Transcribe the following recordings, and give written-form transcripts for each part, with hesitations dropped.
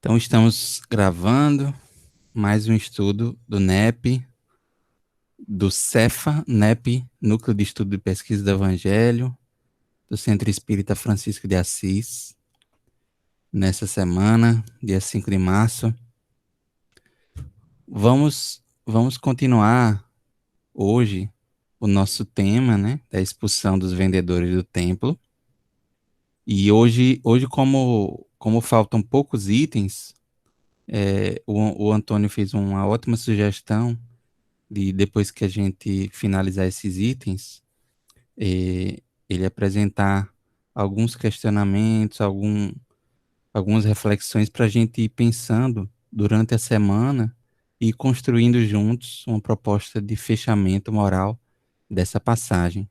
Então, estamos gravando mais um estudo do NEP, do Cefa, NEP, Núcleo de Estudo e Pesquisa do Evangelho, do Centro Espírita Francisco de Assis, nessa semana, dia 5 de março. Vamos continuar hoje o nosso tema, né, da expulsão dos vendedores do templo. E hoje como faltam poucos itens, o Antônio fez uma ótima sugestão de depois que a gente finalizar esses itens, ele apresentar alguns questionamentos, algumas reflexões para a gente ir pensando durante a semana e construindo juntos uma proposta de fechamento moral dessa passagem.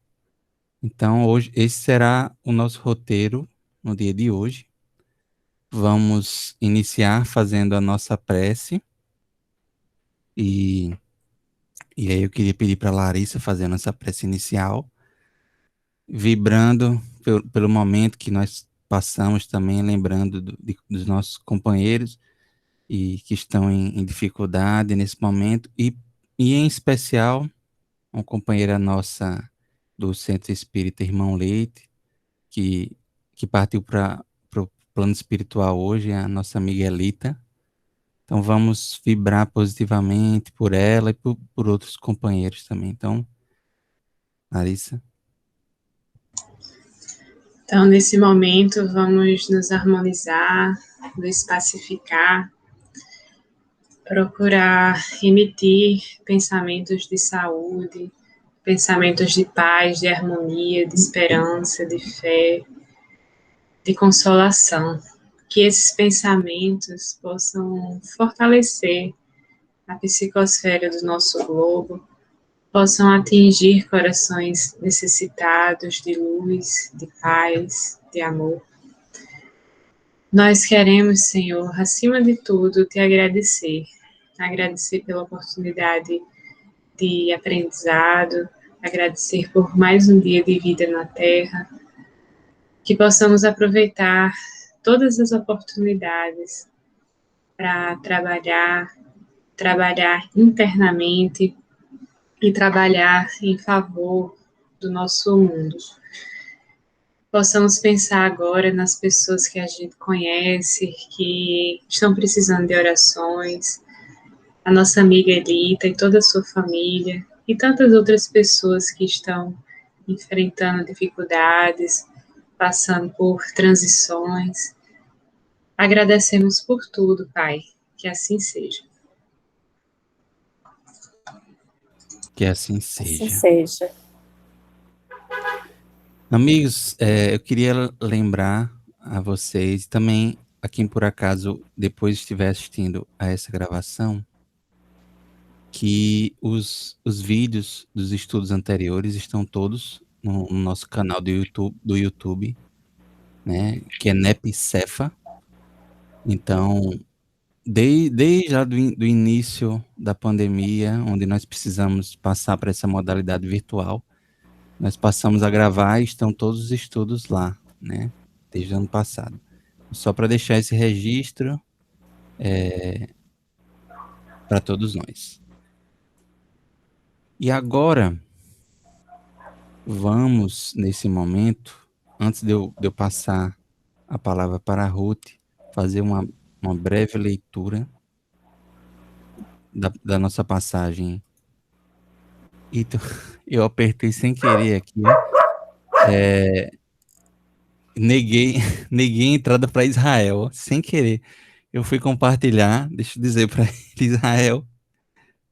Então, hoje, esse será o nosso roteiro no dia de hoje. Vamos iniciar fazendo a nossa prece e, e aí eu queria pedir para a Larissa fazer a nossa prece inicial, vibrando pelo momento que nós passamos também, lembrando dos nossos companheiros e que estão em dificuldade nesse momento, e em especial uma companheira nossa do Centro Espírita Irmão Leite, que, que partiu para o plano espiritual hoje, a nossa amiga Elita. Então vamos vibrar positivamente por ela e por outros companheiros também. Então, Larissa. Então, nesse momento, vamos nos harmonizar, nos pacificar, procurar emitir pensamentos de saúde, pensamentos de paz, de harmonia, de esperança, de fé, de consolação. Que esses pensamentos possam fortalecer a psicosfera do nosso globo, possam atingir corações necessitados de luz, de paz, de amor. Nós queremos, Senhor, acima de tudo, te agradecer. Agradecer pela oportunidade de aprendizado, agradecer por mais um dia de vida na Terra, que possamos aproveitar todas as oportunidades para trabalhar internamente e trabalhar em favor do nosso mundo. Possamos pensar agora nas pessoas que a gente conhece, que estão precisando de orações, a nossa amiga Elita e toda a sua família, e tantas outras pessoas que estão enfrentando dificuldades, passando por transições. Agradecemos por tudo, Pai, que assim seja. Que assim Assim seja. seja. Amigos, eu queria lembrar a vocês, também a quem por acaso depois estiver assistindo a essa gravação, que os vídeos dos estudos anteriores estão todos no nosso canal do YouTube, né, que é NEP Cefa. Então, desde já do início da pandemia, onde nós precisamos passar para essa modalidade virtual, nós passamos a gravar e estão todos os estudos lá, né? Desde o ano passado. Só para deixar esse registro para todos nós. E agora, vamos, nesse momento, antes de eu passar a palavra para a Ruth, fazer uma breve leitura da nossa passagem. Então, eu apertei sem querer aqui, neguei a entrada para Israel, sem querer. Eu fui compartilhar, deixa eu dizer para ele, Israel,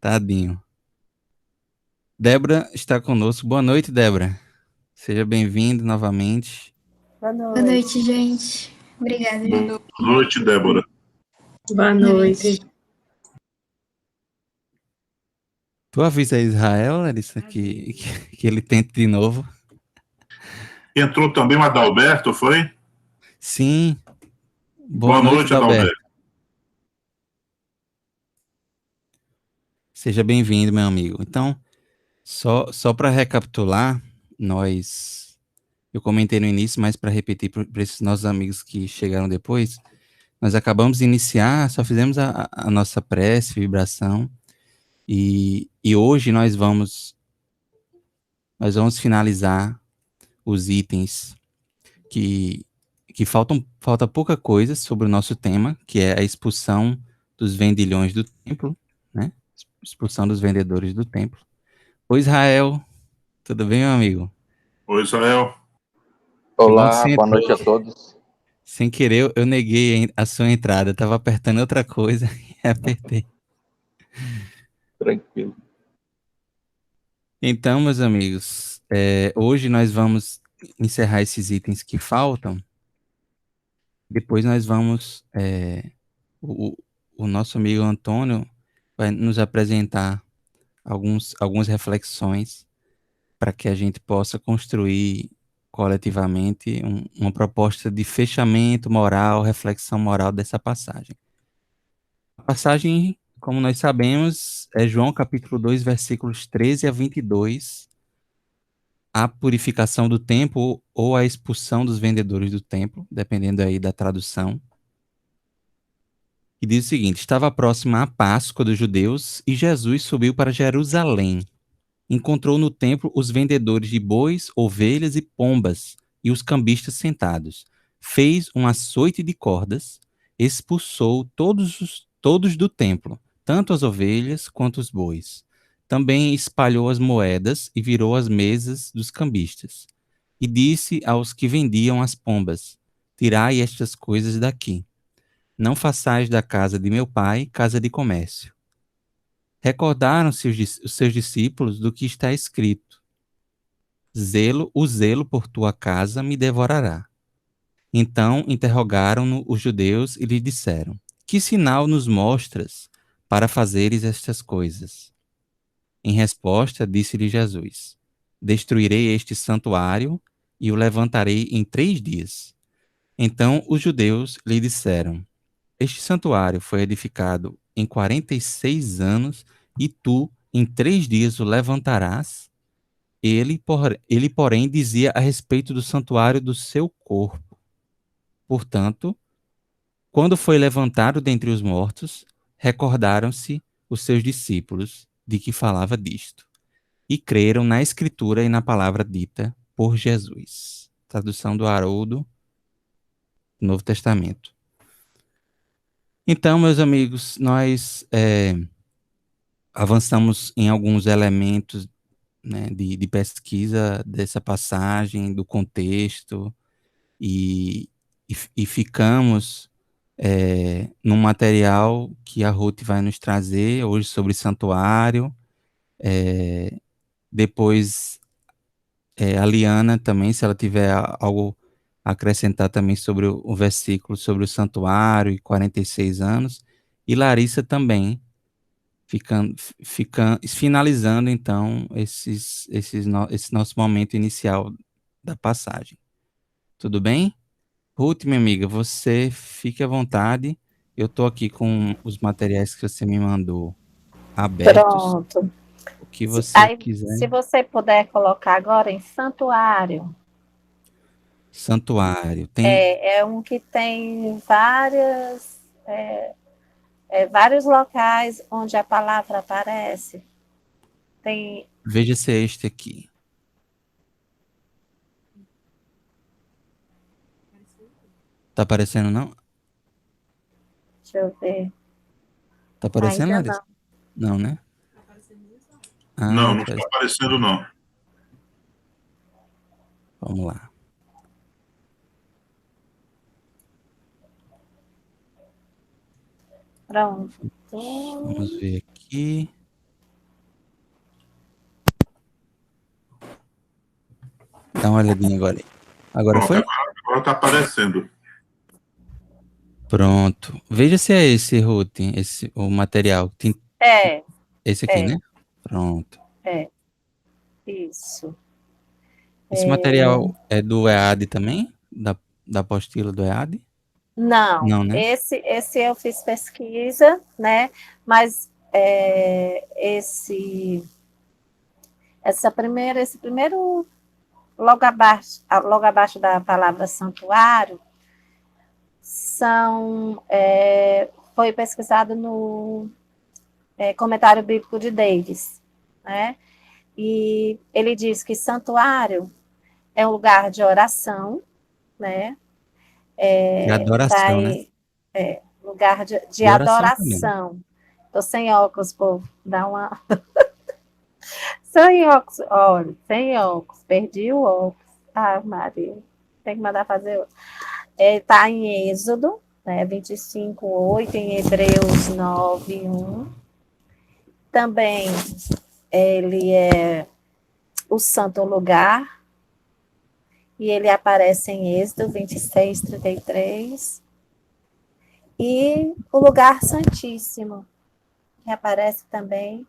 tadinho. Débora está conosco. Boa noite, Débora. Seja bem-vindo novamente. Boa Boa noite. noite, gente. Obrigada, gente. Boa noite, Débora. Boa noite. Tu avisa a Israel, Larissa, que ele tente de novo? Entrou também o Adalberto, foi? Sim. Boa noite, Adalberto. Seja bem-vindo, meu amigo. Então, só para recapitular, eu comentei no início, mas para repetir para esses nossos amigos que chegaram depois, Nós acabamos de iniciar, só fizemos a nossa prece, vibração, e hoje nós vamos finalizar os itens que falta pouca coisa sobre o nosso tema, que é a expulsão dos vendilhões do templo, né? Expulsão dos vendedores do templo. Oi, Israel, tudo bem, meu amigo? Oi, Israel. Olá, boa noite a todos. Sem querer, eu neguei a sua entrada, estava apertando outra coisa e apertei. Tranquilo. Então, meus amigos, hoje nós vamos encerrar esses itens que faltam. Depois nós vamos. O, o nosso amigo Antônio vai nos apresentar algumas reflexões para que a gente possa construir coletivamente uma proposta de fechamento moral, reflexão moral dessa passagem. A passagem, como nós sabemos, é João capítulo 2, versículos 13 a 22, a purificação do templo ou a expulsão dos vendedores do templo, dependendo aí da tradução. E diz o seguinte: estava próxima a Páscoa dos judeus e Jesus subiu para Jerusalém. Encontrou no templo os vendedores de bois, ovelhas e pombas e os cambistas sentados. Fez um açoite de cordas, expulsou todos do templo, tanto as ovelhas quanto os bois. Também espalhou as moedas e virou as mesas dos cambistas. E disse aos que vendiam as pombas: tirai estas coisas daqui. Não façais da casa de meu pai casa de comércio. Recordaram-se os seus discípulos do que está escrito: o zelo por tua casa me devorará. Então interrogaram-no os judeus e lhe disseram: que sinal nos mostras para fazeres estas coisas? Em resposta, disse-lhe Jesus: destruirei este santuário e o levantarei em 3 dias. Então os judeus lhe disseram: este santuário foi edificado em 46 anos e tu, em 3 dias, o levantarás? Ele, porém, dizia a respeito do santuário do seu corpo. Portanto, quando foi levantado dentre os mortos, recordaram-se os seus discípulos de que falava disto, e creram na Escritura e na palavra dita por Jesus. Tradução do Haroldo, Novo Testamento. Então, meus amigos, nós avançamos em alguns elementos, né, de pesquisa dessa passagem, do contexto, e ficamos num material que a Ruth vai nos trazer hoje sobre santuário. Depois, a Liana também, se ela tiver algo a acrescentar também sobre o versículo, sobre o santuário e 46 anos. E Larissa também, finalizando então esse nosso momento inicial da passagem. Tudo bem? Ruth, minha amiga, você fique à vontade. Eu estou aqui com os materiais que você me mandou abertos. Pronto. O que você Aí, quiser. se você puder colocar agora em santuário. Santuário. Tem... É um que tem vários locais onde a palavra aparece. Tem... Veja se é este aqui. Tá aparecendo, não? Deixa eu ver. Tá aparecendo, Ainda Larissa? Não, né? Não está aparecendo, não. Vamos lá. Pronto. Vamos ver aqui. Dá uma olhadinha agora. Agora foi? Agora está aparecendo. Pronto. Veja se é esse, Ruth, o material. Esse aqui, né? Pronto. Isso. Esse material é do EAD também? Da apostila do EAD? Não, né? Esse eu fiz pesquisa, né? Mas esse primeiro logo abaixo da palavra santuário, foi pesquisado no Comentário Bíblico de Davis, né? E ele diz que santuário é um lugar de oração, né? De adoração, né? Lugar de E oração também. adoração. Estou sem óculos, povo. Dá uma. Sem óculos, olha, sem óculos. Perdi o óculos. Ah, Maria. Tem que mandar fazer outro. Está em Êxodo, né, 25:8, em Hebreus 9:1. Também ele é o santo lugar, e ele aparece em Êxodo 26:33. E o lugar santíssimo, que aparece também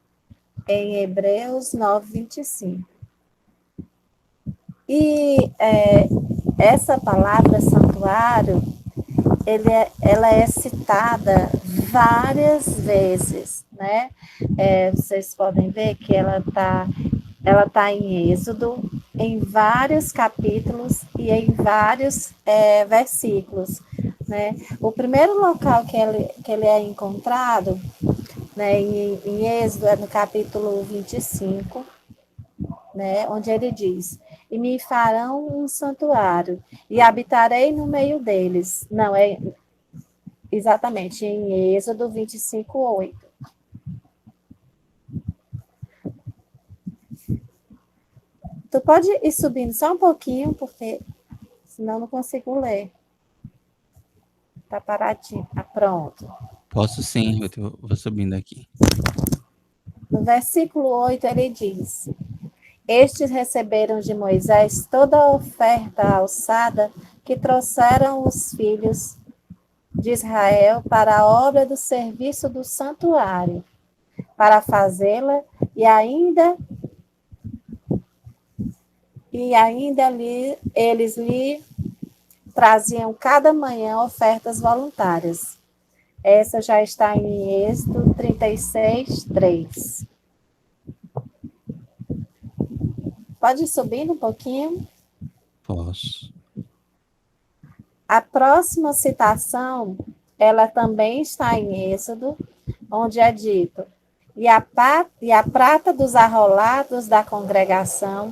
em Hebreus 9:25. E essa palavra santuário, ela é citada várias vezes, né? Vocês podem ver que ela tá em Êxodo, em vários capítulos e em vários versículos, né? O primeiro local que ele é encontrado, né, em Êxodo, é no capítulo 25, né, onde ele diz: e me farão um santuário, e habitarei no meio deles. Não, é exatamente em Êxodo 25:8. Tu pode ir subindo só um pouquinho, porque senão não consigo ler. Tá paradinho. Ah, pronto. Posso sim, eu vou subindo aqui. No versículo 8, ele diz: estes receberam de Moisés toda a oferta alçada que trouxeram os filhos de Israel para a obra do serviço do santuário, para fazê-la, e ainda eles lhe traziam cada manhã ofertas voluntárias. Essa já está em Êxodo 36:3. Pode ir subindo um pouquinho? Posso. A próxima citação, ela também está em Êxodo, onde é dito: e a prata dos arrolados da congregação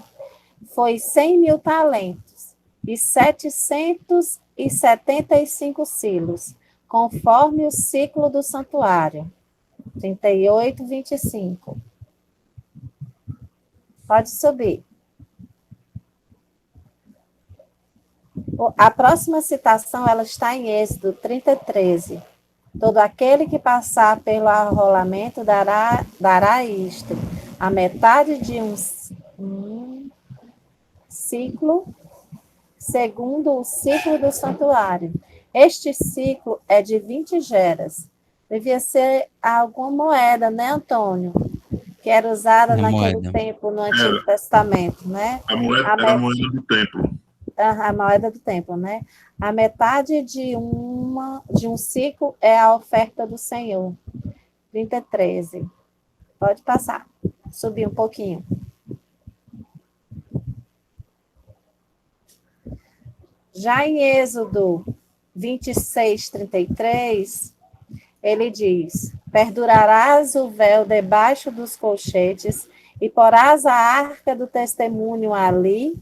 foi 100.000 talentos e 775 silos, conforme o ciclo do santuário. 38:25. Pode subir. A próxima citação, ela está em Êxodo 30:13. Todo aquele que passar pelo arrolamento dará isto: a metade de um ciclo, segundo o ciclo do santuário. Este ciclo é de 20 geras. Devia ser alguma moeda, né, Antônio? Que era usada naquele tempo no Antigo Testamento, né? Era a moeda do templo. A moeda do templo, né? A metade de um ciclo é a oferta do Senhor. 30:13. Pode passar. Subir um pouquinho. Já em Êxodo 26:33, ele diz: perdurarás o véu debaixo dos colchetes e porás a arca do testemunho ali,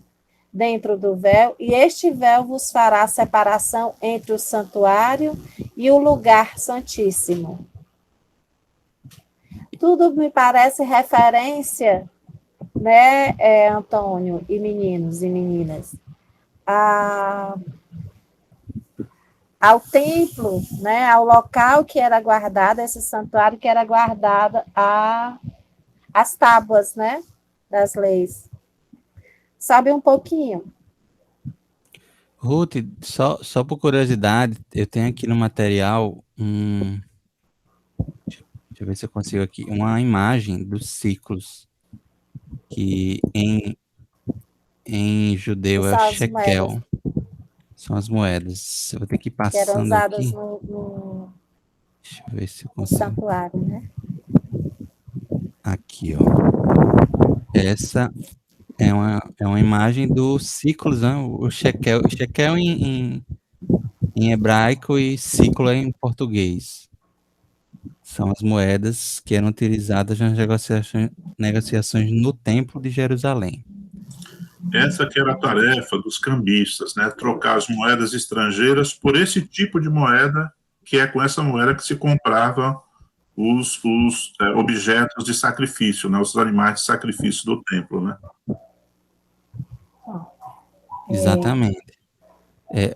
dentro do véu, e este véu vos fará separação entre o santuário e o lugar santíssimo. Tudo me parece referência, né, Antônio, e meninos e meninas, ao templo, né, ao local que era guardado, esse santuário que era guardado as tábuas, né, das leis. Sobe um pouquinho. Ruth, só por curiosidade, eu tenho aqui no material deixa eu ver se eu consigo aqui, uma imagem dos ciclos, que em judeu é o shekel. São as moedas. Eu vou ter que ir passando que eram usadas aqui. Deixa eu ver se eu consigo. No santuário, né? Aqui, ó. Essa é uma imagem dos ciclos, né? O shekel em em hebraico e sícula em português. São as moedas que eram utilizadas nas negociações no Templo de Jerusalém. Essa que era a tarefa dos cambistas, né? Trocar as moedas estrangeiras por esse tipo de moeda, que é com essa moeda que se comprava os objetos de sacrifício, né? Os animais de sacrifício do templo, né? Exatamente.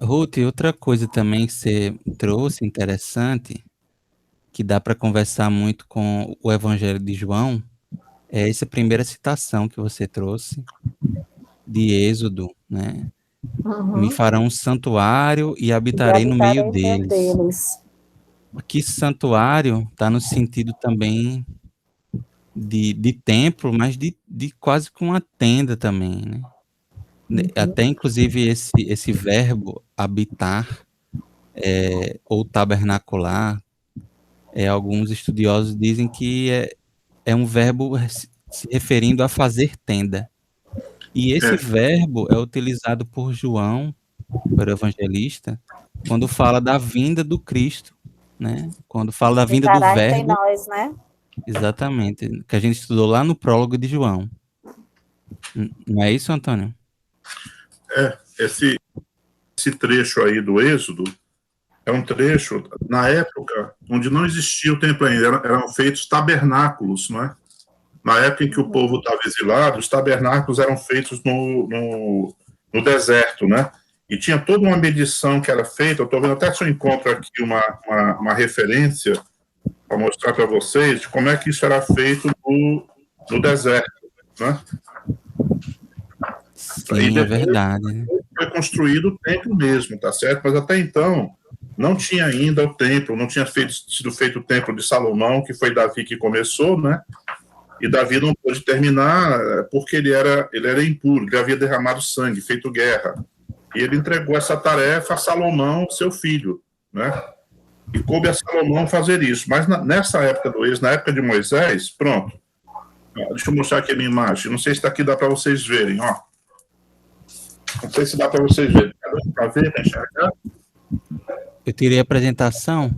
Ruth, outra coisa também que você trouxe interessante, que dá para conversar muito com o Evangelho de João, é essa primeira citação que você trouxe de Êxodo, né? Me farão um santuário e habitarei no meio deles. Aqui santuário está no sentido também de templo, mas de quase com uma tenda também, né? Até inclusive esse verbo habitar ou tabernacular, alguns estudiosos dizem que é um verbo se referindo a fazer tenda. E esse verbo é utilizado por João, por evangelista, quando fala da vinda do Cristo, né? Quando fala da vinda do verbo. Nós, né? Exatamente, que a gente estudou lá no prólogo de João. Não é isso, Antônio? Esse trecho aí do Êxodo é um trecho, na época, onde não existia o templo ainda, eram feitos tabernáculos, não é? Na época em que o povo estava exilado, os tabernáculos eram feitos no deserto, né? E tinha toda uma medição que era feita. Eu estou vendo até se eu encontro aqui uma referência para mostrar para vocês de como é que isso era feito no deserto, né? Sim, é verdade. Foi construído o templo mesmo, tá certo? Mas até então não tinha ainda o templo, não tinha sido feito o templo de Salomão, que foi Davi que começou, né? E Davi não pôde terminar porque ele era impuro, ele havia derramado sangue, feito guerra. E ele entregou essa tarefa a Salomão, seu filho, né? E coube a Salomão fazer isso. Mas nessa época do Êxodo, na época de Moisés, pronto. Deixa eu mostrar aqui a minha imagem. Não sei se daqui dá para vocês verem, ó. Não sei se dá para vocês verem. Para ver, para enxergar? Eu tirei a apresentação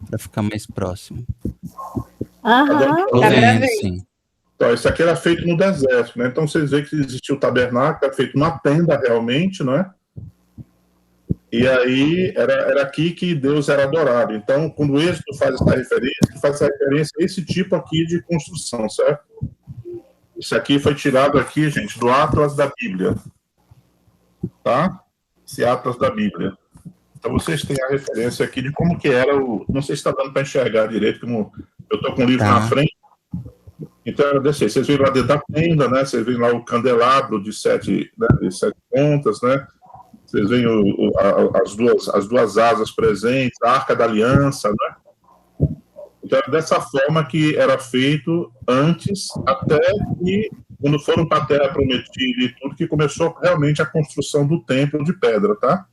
para ficar mais próximo. Tô vendo, sim. Então, isso aqui era feito no deserto, né? Então, vocês veem que existia o tabernáculo, era feito numa tenda realmente, não é? E aí, era aqui que Deus era adorado. Então, quando o Êxodo faz essa referência a esse tipo aqui de construção, certo? Isso aqui foi tirado aqui, gente, do Atlas da Bíblia. Tá? Esse Atlas da Bíblia. Então, vocês têm a referência aqui de como que era o... Não sei se está dando para enxergar direito, como eu estou com o livro na frente. Então, era desse. Vocês veem lá dentro da tenda, né? Vocês veem lá o candelabro de 7 pontas, né? Vocês veem as duas asas presentes, a Arca da Aliança, né? Então, era dessa forma que era feito antes, até que, quando foram para a Terra Prometida e tudo, que começou realmente a construção do templo de pedra, tá?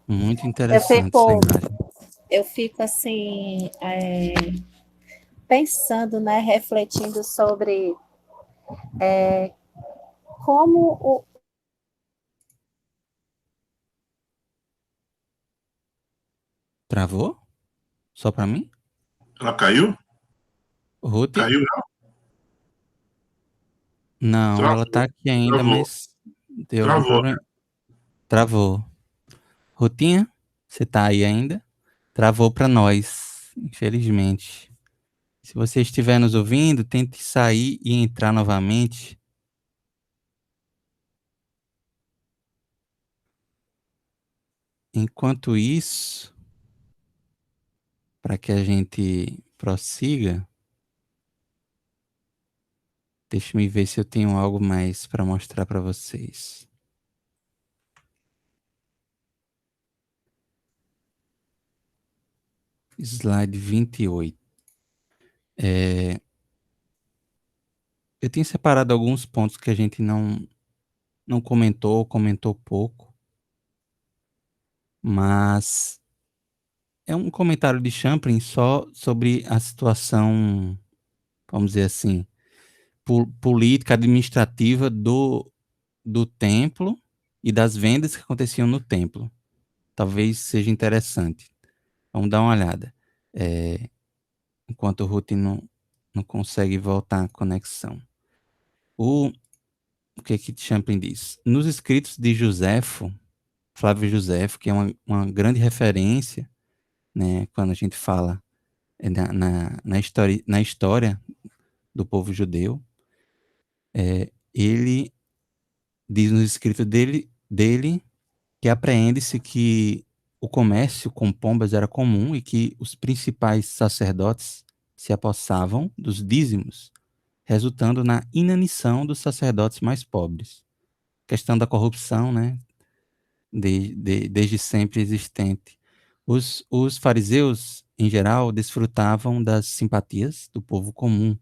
Muito interessante. Eu fico assim... pensando, né, refletindo sobre como o... Travou? Só para mim? Ela caiu? Ruth? Caiu, não? Não, ela tá aqui ainda, travou. Mas deu algum problema. Travou. Rutinha, você tá aí ainda? Travou para nós, infelizmente. Se você estiver nos ouvindo, tente sair e entrar novamente. Enquanto isso, para que a gente prossiga, deixa eu ver se eu tenho algo mais para mostrar para vocês. Slide 28. Eu tenho separado alguns pontos que a gente não comentou pouco, mas é um comentário de Champlin só sobre a situação, vamos dizer assim, política, administrativa do templo e das vendas que aconteciam no templo. talvez seja interessante. Vamos dar uma olhada. Enquanto o Ruth não consegue voltar à conexão. O que Champlin diz? Nos escritos de Joséfo, Flávio Joséfo, que é uma grande referência, né, quando a gente fala na história do povo judeu, ele diz nos escritos dele que apreende-se que o comércio com pombas era comum e que os principais sacerdotes se apossavam dos dízimos, resultando na inanição dos sacerdotes mais pobres. Questão da corrupção, né, desde sempre existente. Os fariseus, em geral, desfrutavam das simpatias do povo comum,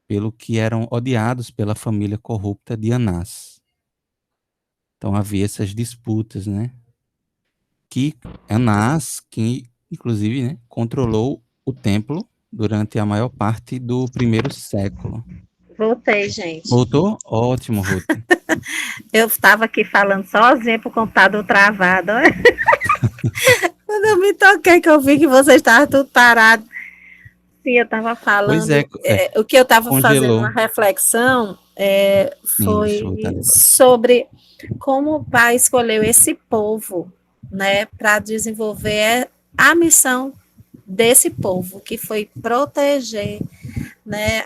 pelo que eram odiados pela família corrupta de Anás. Então havia essas disputas, né? Que Anás, que inclusive, né, controlou o templo durante a maior parte do primeiro século. Voltei, gente. Voltou? Ótimo, Ruth. Eu estava aqui falando sozinha para o computador travado. Quando eu me toquei, que eu vi que vocês estavam tudo parado. Sim, eu estava falando. O que eu estava fazendo uma reflexão foi sobre como o Pai escolheu esse povo, né, para desenvolver a missão desse povo, que foi proteger, né,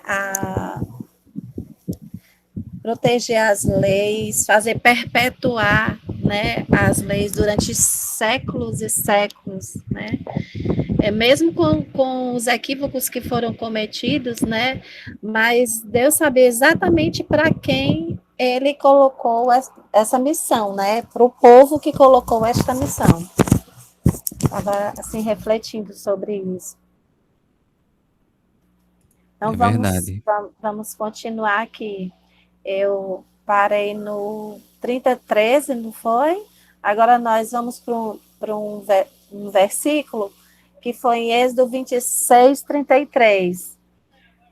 proteger as leis, fazer perpetuar, né, as leis durante séculos e séculos, né, mesmo com os equívocos que foram cometidos, né, mas Deus sabia exatamente para quem ele colocou essa missão, né, para o povo que colocou esta missão. Estava, assim, refletindo sobre isso. Então, vamos continuar aqui. Eu parei no 30:13, não foi? Agora nós vamos para um versículo que foi em Êxodo 26:33,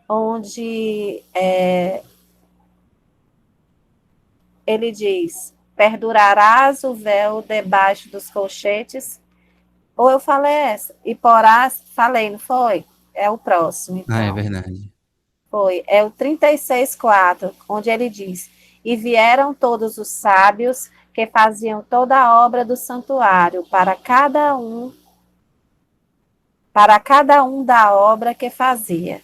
onde ele diz: perdurarás o véu debaixo dos colchetes. Ou eu falei essa? E porás, falei, não foi? É o próximo. Então. É verdade. Foi, é o 36:4, onde ele diz: e vieram todos os sábios que faziam toda a obra do santuário, para cada um da obra que fazia.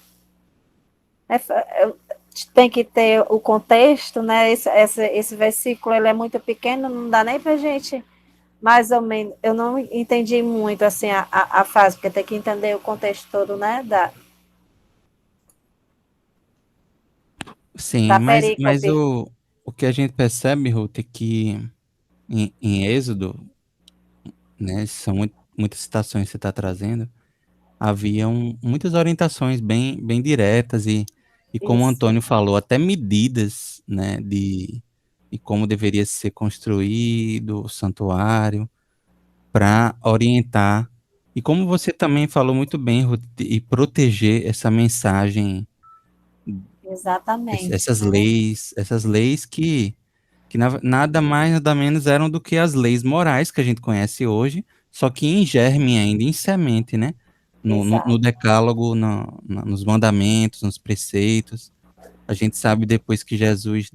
Tem que ter o contexto, né? Esse versículo ele é muito pequeno, não dá nem para a gente, mais ou menos, eu não entendi muito assim a frase, porque tem que entender o contexto todo, né? Sim, mas o que a gente percebe, Ruth, é que em Êxodo, né, são muitas citações que você está trazendo, haviam muitas orientações bem diretas e como o Antônio falou, até medidas, né, de como deveria ser construído o santuário para orientar. E como você também falou muito bem, Ruth, e proteger essa mensagem. Exatamente. Essas leis que nada mais, nada menos eram do que as leis morais que a gente conhece hoje, só que em germe ainda, em semente, né? No decálogo, nos mandamentos, nos preceitos. A gente sabe depois que Jesus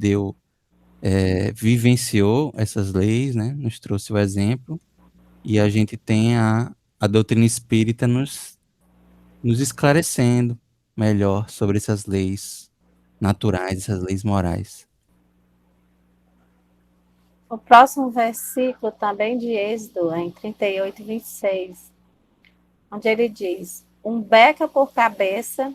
vivenciou essas leis, né? Nos trouxe o exemplo, e a gente tem a doutrina espírita nos esclarecendo melhor sobre essas leis naturais, essas leis morais. O próximo versículo também de Êxodo, em 38:26, onde ele diz: um beca por cabeça,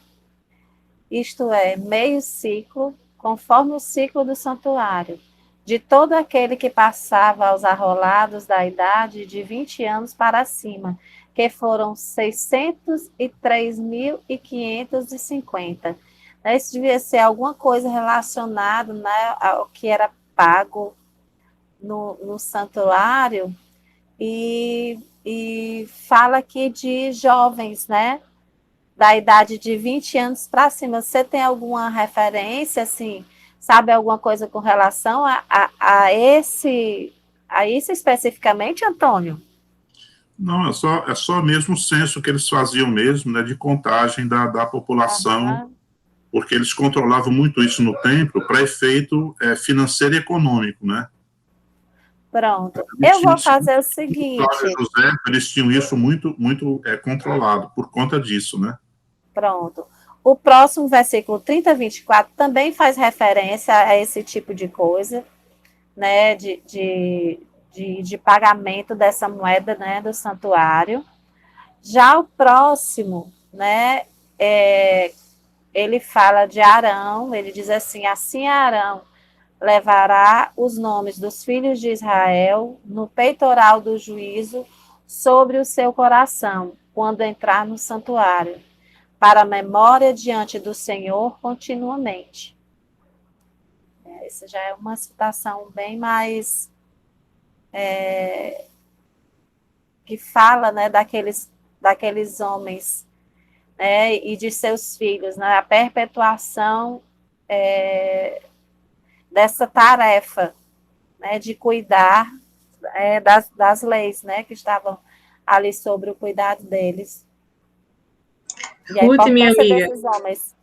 isto é, meio ciclo, conforme o ciclo do santuário, de todo aquele que passava aos arrolados da idade de 20 anos para cima, que foram 603.550. Isso devia ser alguma coisa relacionada, né, ao que era pago no santuário, e fala aqui de jovens, né, da idade de 20 anos para cima. Você tem alguma referência, assim, sabe alguma coisa com relação a isso especificamente, Antônio? Não, é só mesmo o censo que eles faziam mesmo, né, de contagem da população, porque eles controlavam muito isso no templo para efeito financeiro e econômico, né? Pronto. Eles Eu tinham, vou fazer o seguinte. José, eles tinham isso muito controlado por conta disso, né? Pronto. O próximo versículo 30, 24 também faz referência a esse tipo de coisa, né, de pagamento dessa moeda, né, do santuário. Já o próximo, né, ele fala de Arão, ele diz assim Arão levará os nomes dos filhos de Israel no peitoral do juízo sobre o seu coração, quando entrar no santuário, para a memória diante do Senhor continuamente. Essa já é uma citação bem mais que fala, né, daqueles homens, né, e de seus filhos, né, a perpetuação dessa tarefa, né, de cuidar das leis, né, que estavam ali sobre o cuidado deles. E a Ruth, minha importância amiga, desses homens.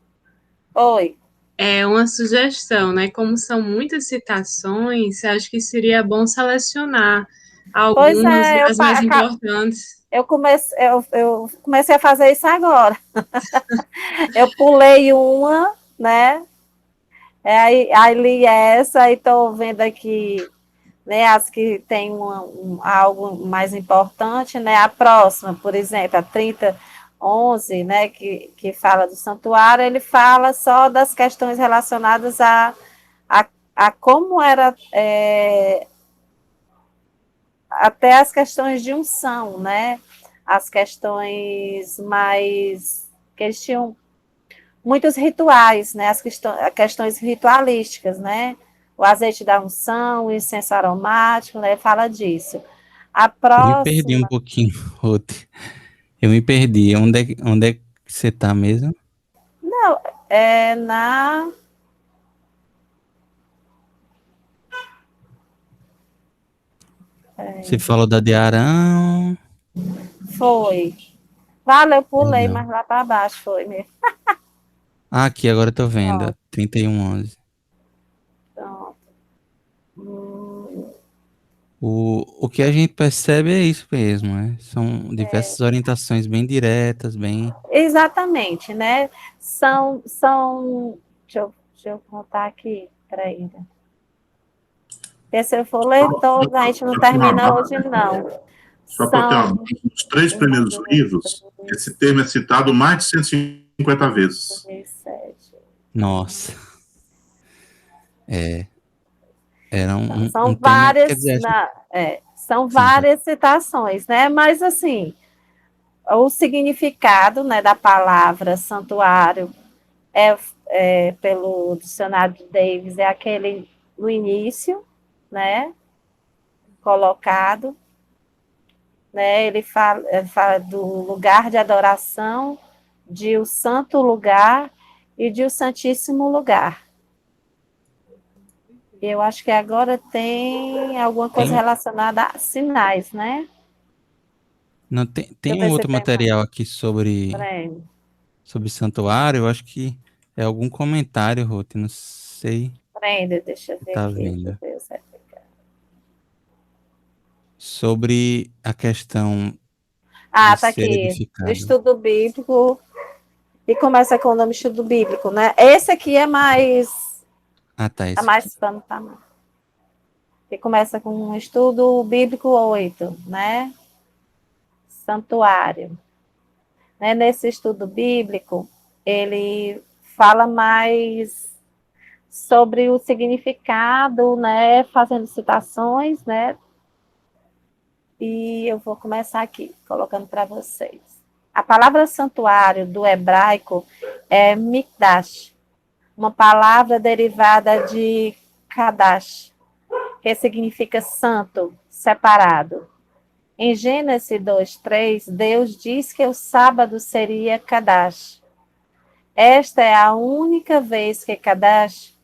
Oi. é uma sugestão, né? Como são muitas citações, acho que seria bom selecionar Pois algumas, é, as mais importantes. eu comecei a fazer isso agora. Eu pulei uma, né? Aí li essa e estou vendo aqui, né, as que tem algo mais importante, né? A próxima, por exemplo, a 30:11, né, que fala do santuário, ele fala só das questões relacionadas a como era até as questões de unção, né? As questões mais que eles tinham muitos rituais, né? As questões ritualísticas, né? O azeite da unção, o incenso aromático, né? Fala disso. A Eu me perdi um próxima. pouquinho, Ruth. Eu me perdi. Onde é que você tá mesmo? Não, é na. Você falou da de Arão. Foi. Vale, eu pulei, Não. mas lá para baixo foi mesmo. Ah, aqui, agora eu tô vendo. Pronto. 31:11. Pronto. O que a gente percebe é isso mesmo, né? São diversas orientações bem diretas, bem. Exatamente, né? Deixa eu contar aqui, peraí. Porque se eu for ler todos, a gente não termina hoje, não. Só para ter uma São base, nos 3 1, primeiros 2, livros, esse termo é citado mais de 150 vezes. 3, 7. Nossa, era um São tema. Quer várias, dizer, são sim, várias citações, né? Mas assim, o significado, né, da palavra santuário pelo dicionário de Davis é aquele no início, né? Colocado, né? Ele fala do lugar de adoração, de o santo lugar e de o santíssimo lugar. Eu acho que agora tem alguma coisa tem, relacionada a sinais, né? não, Deixa tem eu um ver se outro tem mais. material aqui sobre santuário. Eu acho que é algum comentário, Ruth, não sei Prenda, deixa eu se ver tá aqui. Deixa eu vendo. ver. Sobre a questão de Ah, tá ser aqui. O edificado. estudo bíblico. E começa com o nome estudo bíblico, né? Esse aqui Ah, tá, é esse aqui. mais pano, tá? Que começa com um estudo bíblico 8, né? Santuário. Né? Nesse estudo bíblico, ele fala mais sobre o significado, né? Fazendo citações, né? E eu vou começar aqui, colocando para vocês. A palavra santuário do hebraico é mikdash, uma palavra derivada de kadash, que significa santo, separado. Em Gênesis 2:3, Deus diz que o sábado seria kadash. Esta é a única vez que kadash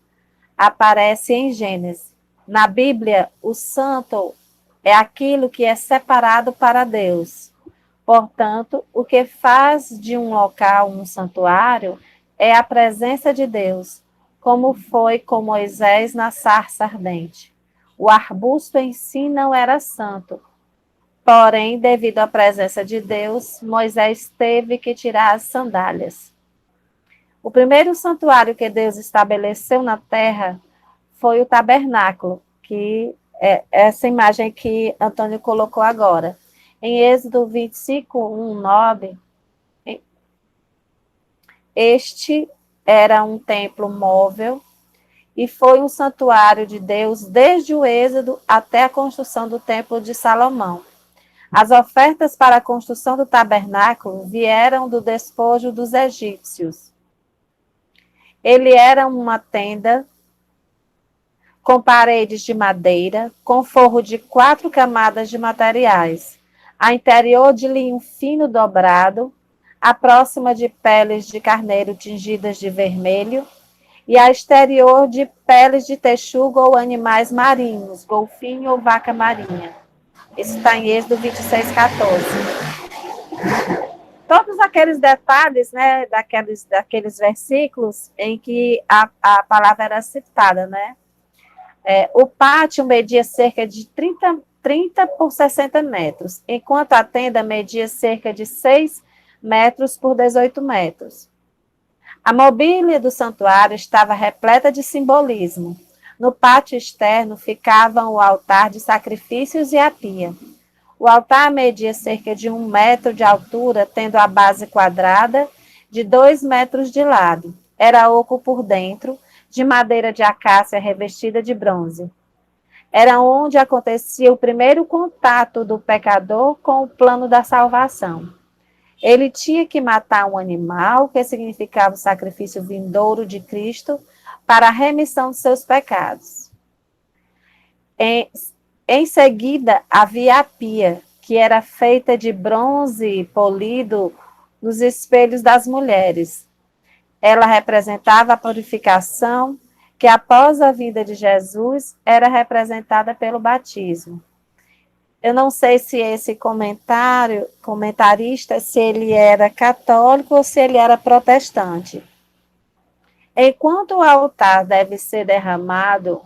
aparece em Gênesis. Na Bíblia, o santo é aquilo que é separado para Deus. Portanto, o que faz de um local um santuário é a presença de Deus, como foi com Moisés na sarça ardente. O arbusto em si não era santo, porém, devido à presença de Deus, Moisés teve que tirar as sandálias. O primeiro santuário que Deus estabeleceu na terra foi o tabernáculo, que é essa imagem que Antônio colocou agora. Em Êxodo 25, 1, 9, este era um templo móvel e foi um santuário de Deus desde o Êxodo até a construção do Templo de Salomão. As ofertas para a construção do tabernáculo vieram do despojo dos egípcios. Ele era uma tenda com paredes de madeira, com forro de 4 camadas de materiais, a interior de linho fino dobrado, a próxima de peles de carneiro tingidas de vermelho, e a exterior de peles de texugo ou animais marinhos, golfinho ou vaca marinha. Isso está em Êxodo 26, 14. Todos aqueles detalhes, né, daqueles versículos em que a palavra era citada, né? O pátio media cerca de 30 por 60 metros, enquanto a tenda media cerca de 6 metros por 18 metros. A mobília do santuário estava repleta de simbolismo. No pátio externo ficavam o altar de sacrifícios e a pia. O altar media cerca de 1 metro de altura, tendo a base quadrada de 2 metros de lado. Era oco por dentro, de madeira de acácia revestida de bronze. Era onde acontecia o primeiro contato do pecador com o plano da salvação. Ele tinha que matar um animal, que significava o sacrifício vindouro de Cristo, para a remissão de seus pecados. Em seguida, havia a pia, que era feita de bronze polido nos espelhos das mulheres. Ela representava a purificação, que após a vinda de Jesus, era representada pelo batismo. Eu não sei se esse comentarista, se ele era católico ou se ele era protestante. Enquanto o altar deve ser derramado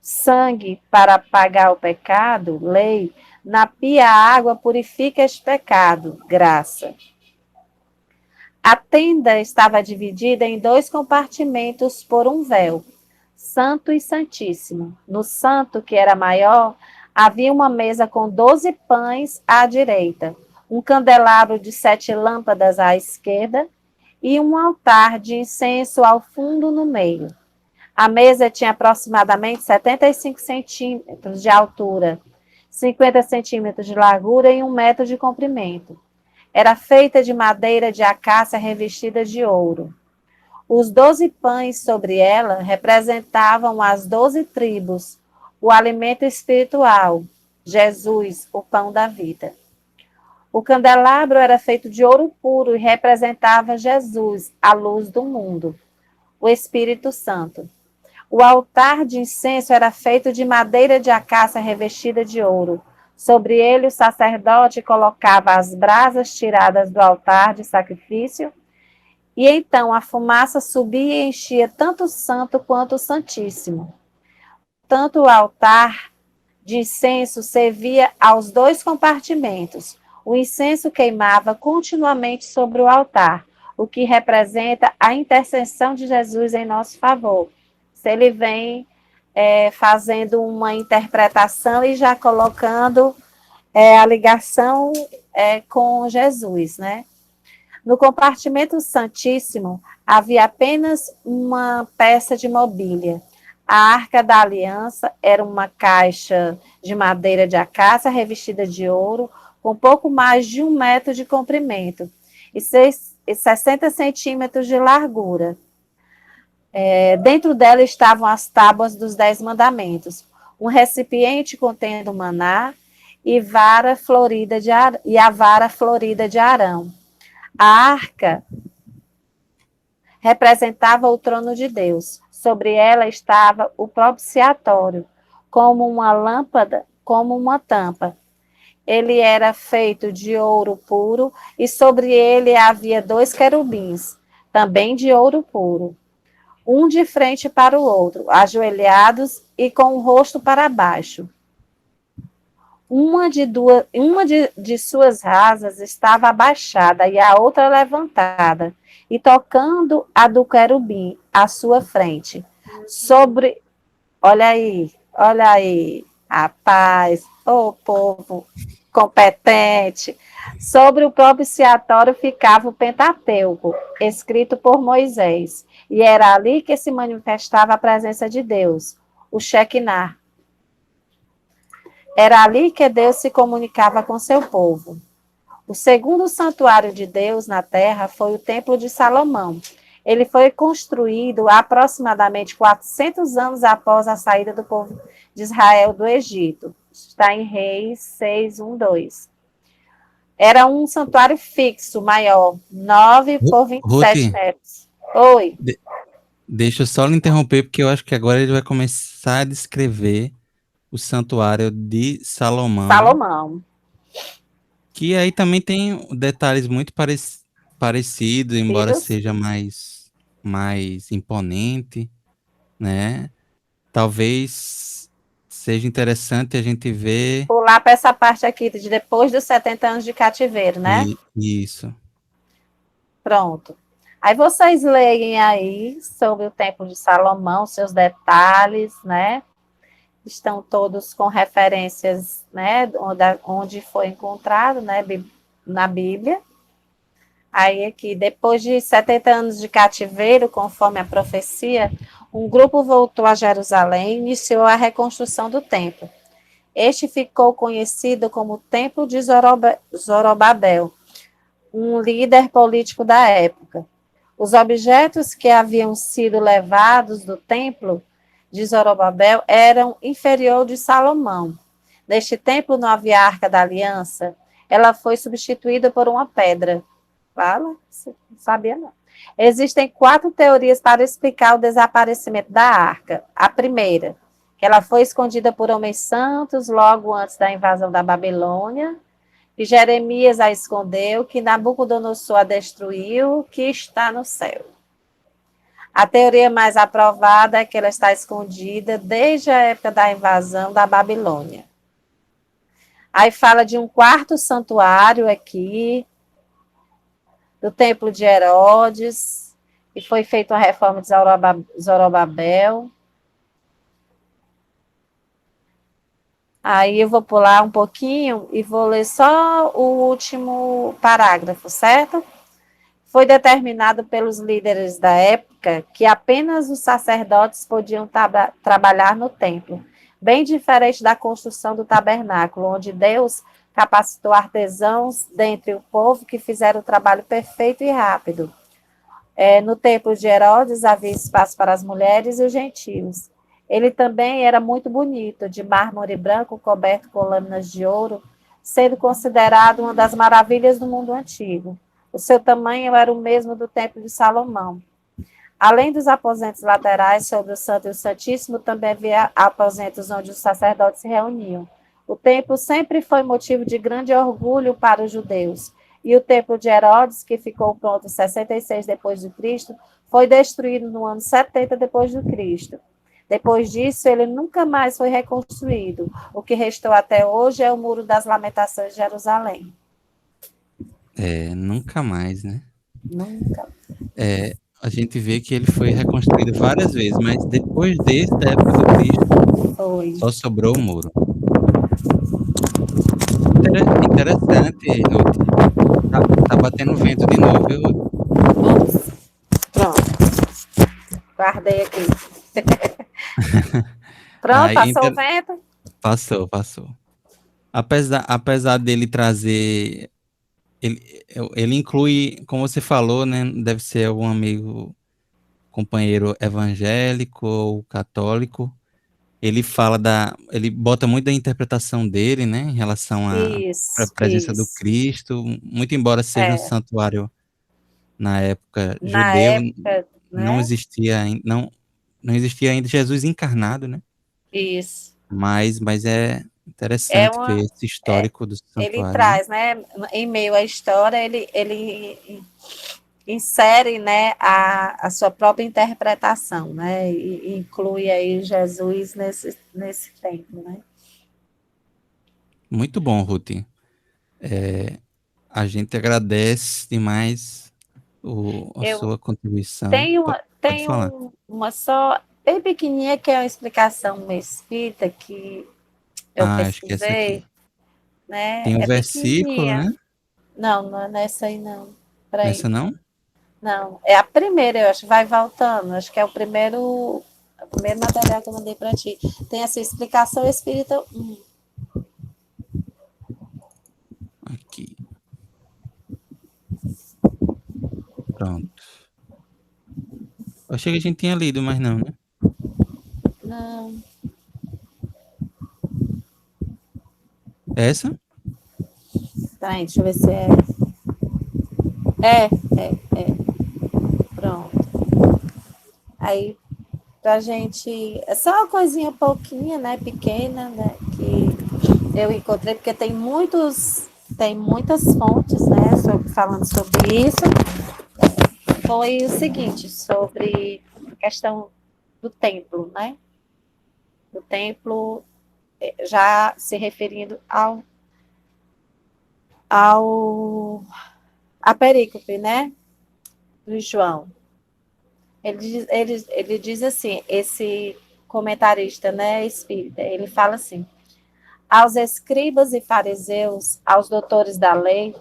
sangue para apagar o pecado, lei, na pia a água purifica este pecado, graça. A tenda estava dividida em 2 compartimentos por um véu, santo e santíssimo. No santo, que era maior, havia uma mesa com 12 pães à direita, um candelabro de 7 lâmpadas à esquerda e um altar de incenso ao fundo no meio. A mesa tinha aproximadamente 75 centímetros de altura, 50 centímetros de largura e 1 metro de comprimento. Era feita de madeira de acácia revestida de ouro. Os 12 pães sobre ela representavam as 12 tribos, o alimento espiritual, Jesus, o pão da vida. O candelabro era feito de ouro puro e representava Jesus, a luz do mundo, o Espírito Santo. O altar de incenso era feito de madeira de acácia revestida de ouro. Sobre ele o sacerdote colocava as brasas tiradas do altar de sacrifício, e então a fumaça subia e enchia tanto o santo quanto o santíssimo. Tanto o altar de incenso servia aos 2 compartimentos. O incenso queimava continuamente sobre o altar, o que representa a intercessão de Jesus em nosso favor. Se ele vem fazendo uma interpretação e já colocando a ligação com Jesus, né? No compartimento santíssimo havia apenas uma peça de mobília. A Arca da Aliança era uma caixa de madeira de acácia revestida de ouro, com pouco mais de 1 metro de comprimento e 60 centímetros de largura. Dentro dela estavam as tábuas dos 10 mandamentos, um recipiente contendo maná e a vara florida de Arão. A arca representava o trono de Deus. Sobre ela estava o propiciatório, como uma lâmpada como uma tampa. Ele era feito de ouro puro, e sobre ele havia 2 querubins, também de ouro puro, um de frente para o outro, ajoelhados e com o rosto para baixo. Uma de suas asas estava abaixada e a outra levantada, e tocando a do querubim à sua frente. Olha aí, rapaz, ô povo competente. Sobre o propiciatório ficava o Pentateuco, escrito por Moisés, e era ali que se manifestava a presença de Deus, o Shekinah. Era ali que Deus se comunicava com seu povo. O segundo santuário de Deus na terra foi o Templo de Salomão. Ele foi construído aproximadamente 400 anos após a saída do povo de Israel do Egito. Está em Reis 6, 1, 2. Era um santuário fixo, maior, 9 por 27 Ruth, metros. Oi. Deixa eu só lhe interromper, porque eu acho que agora ele vai começar a descrever o santuário de Salomão. Que aí também tem detalhes muito parecidos, embora seja mais imponente, né? Talvez seja interessante a gente ver... Pular para essa parte aqui, de depois dos 70 anos de cativeiro, né? Isso. Pronto. Aí vocês leem aí sobre o Templo de Salomão, seus detalhes, né? Estão todos com referências, né? Onde foi encontrado, né? Na Bíblia. Aí aqui, depois de 70 anos de cativeiro, conforme a profecia, um grupo voltou a Jerusalém e iniciou a reconstrução do templo. Este ficou conhecido como Templo de Zorobabel, um líder político da época. Os objetos que haviam sido levados do templo de Zorobabel eram inferior de Salomão. Neste templo não havia Arca da Aliança. Ela foi substituída por uma pedra. Fala? Não sabia não. Existem 4 teorias para explicar o desaparecimento da arca. A primeira, que ela foi escondida por homens santos logo antes da invasão da Babilônia, que Jeremias a escondeu, que Nabucodonosor a destruiu, que está no céu. A teoria mais aprovada é que ela está escondida desde a época da invasão da Babilônia. Aí fala de um 4º santuário aqui, do templo de Herodes, e foi feita uma reforma de Zorobabel. Aí eu vou pular um pouquinho e vou ler só o último parágrafo, certo? Foi determinado pelos líderes da época que apenas os sacerdotes podiam trabalhar no templo, bem diferente da construção do tabernáculo, onde Deus capacitou artesãos dentre o povo que fizeram o trabalho perfeito e rápido. No templo de Herodes havia espaço para as mulheres e os gentios. Ele também era muito bonito, de mármore branco coberto com lâminas de ouro, sendo considerado uma das maravilhas do mundo antigo. O seu tamanho era o mesmo do templo de Salomão. Além dos aposentos laterais sobre o Santo e o Santíssimo, também havia aposentos onde os sacerdotes se reuniam. O templo sempre foi motivo de grande orgulho para os judeus. E o templo de Herodes, que ficou pronto em 66 depois de Cristo, foi destruído no ano 70 depois de Cristo. Depois disso, ele nunca mais foi reconstruído. O que restou até hoje é o Muro das Lamentações de Jerusalém. Nunca mais, né? Nunca. A gente vê que ele foi reconstruído várias vezes, mas depois da época do Cristo, só sobrou o muro. Interessante, Ruth. Tá batendo vento de novo, viu, Ruth? Pronto. Guardei aqui. Pronto, passou o vento? Passou. Apesar dele trazer... Ele inclui, como você falou, né? Deve ser algum amigo, companheiro evangélico ou católico. Ele ele bota muito da interpretação dele, né? Em relação à presença do Cristo. Muito embora seja um santuário na época judeu, não existia não existia ainda Jesus encarnado, né? Isso. Mas Interessante ver esse histórico do ele santuário, né? traz, né, em meio à história, ele insere, né, a sua própria interpretação, né, e inclui aí Jesus nesse tempo, né. Muito bom, Ruth. A gente agradece demais a Eu sua contribuição. tenho, Pode falar. uma só, bem pequenininha, que é uma explicação espírita que eu Ah, acho que é essa pesquisei, aqui. né, Tem um é versículo, pequenininha. né? Não, não é nessa aí, não. Peraí. Nessa não? Não, é a primeira, eu acho, vai voltando. Acho que é o primeiro material que eu mandei para ti. Tem essa explicação espírita. Aqui. Pronto. Eu achei que a gente tinha lido, mas não, né? Não, É essa? peraí, deixa eu ver se é. É. Pronto. Aí, pra gente. É só uma coisinha pouquinha, né? Pequena, né? Que eu encontrei, porque tem muitas fontes, né? Falando sobre isso. Foi o seguinte, sobre a questão do templo, né? Do templo, já se referindo ao a perícope, né? Do João. Ele diz assim, esse comentarista, né, espírita, ele fala assim: aos escribas e fariseus, aos doutores da lei,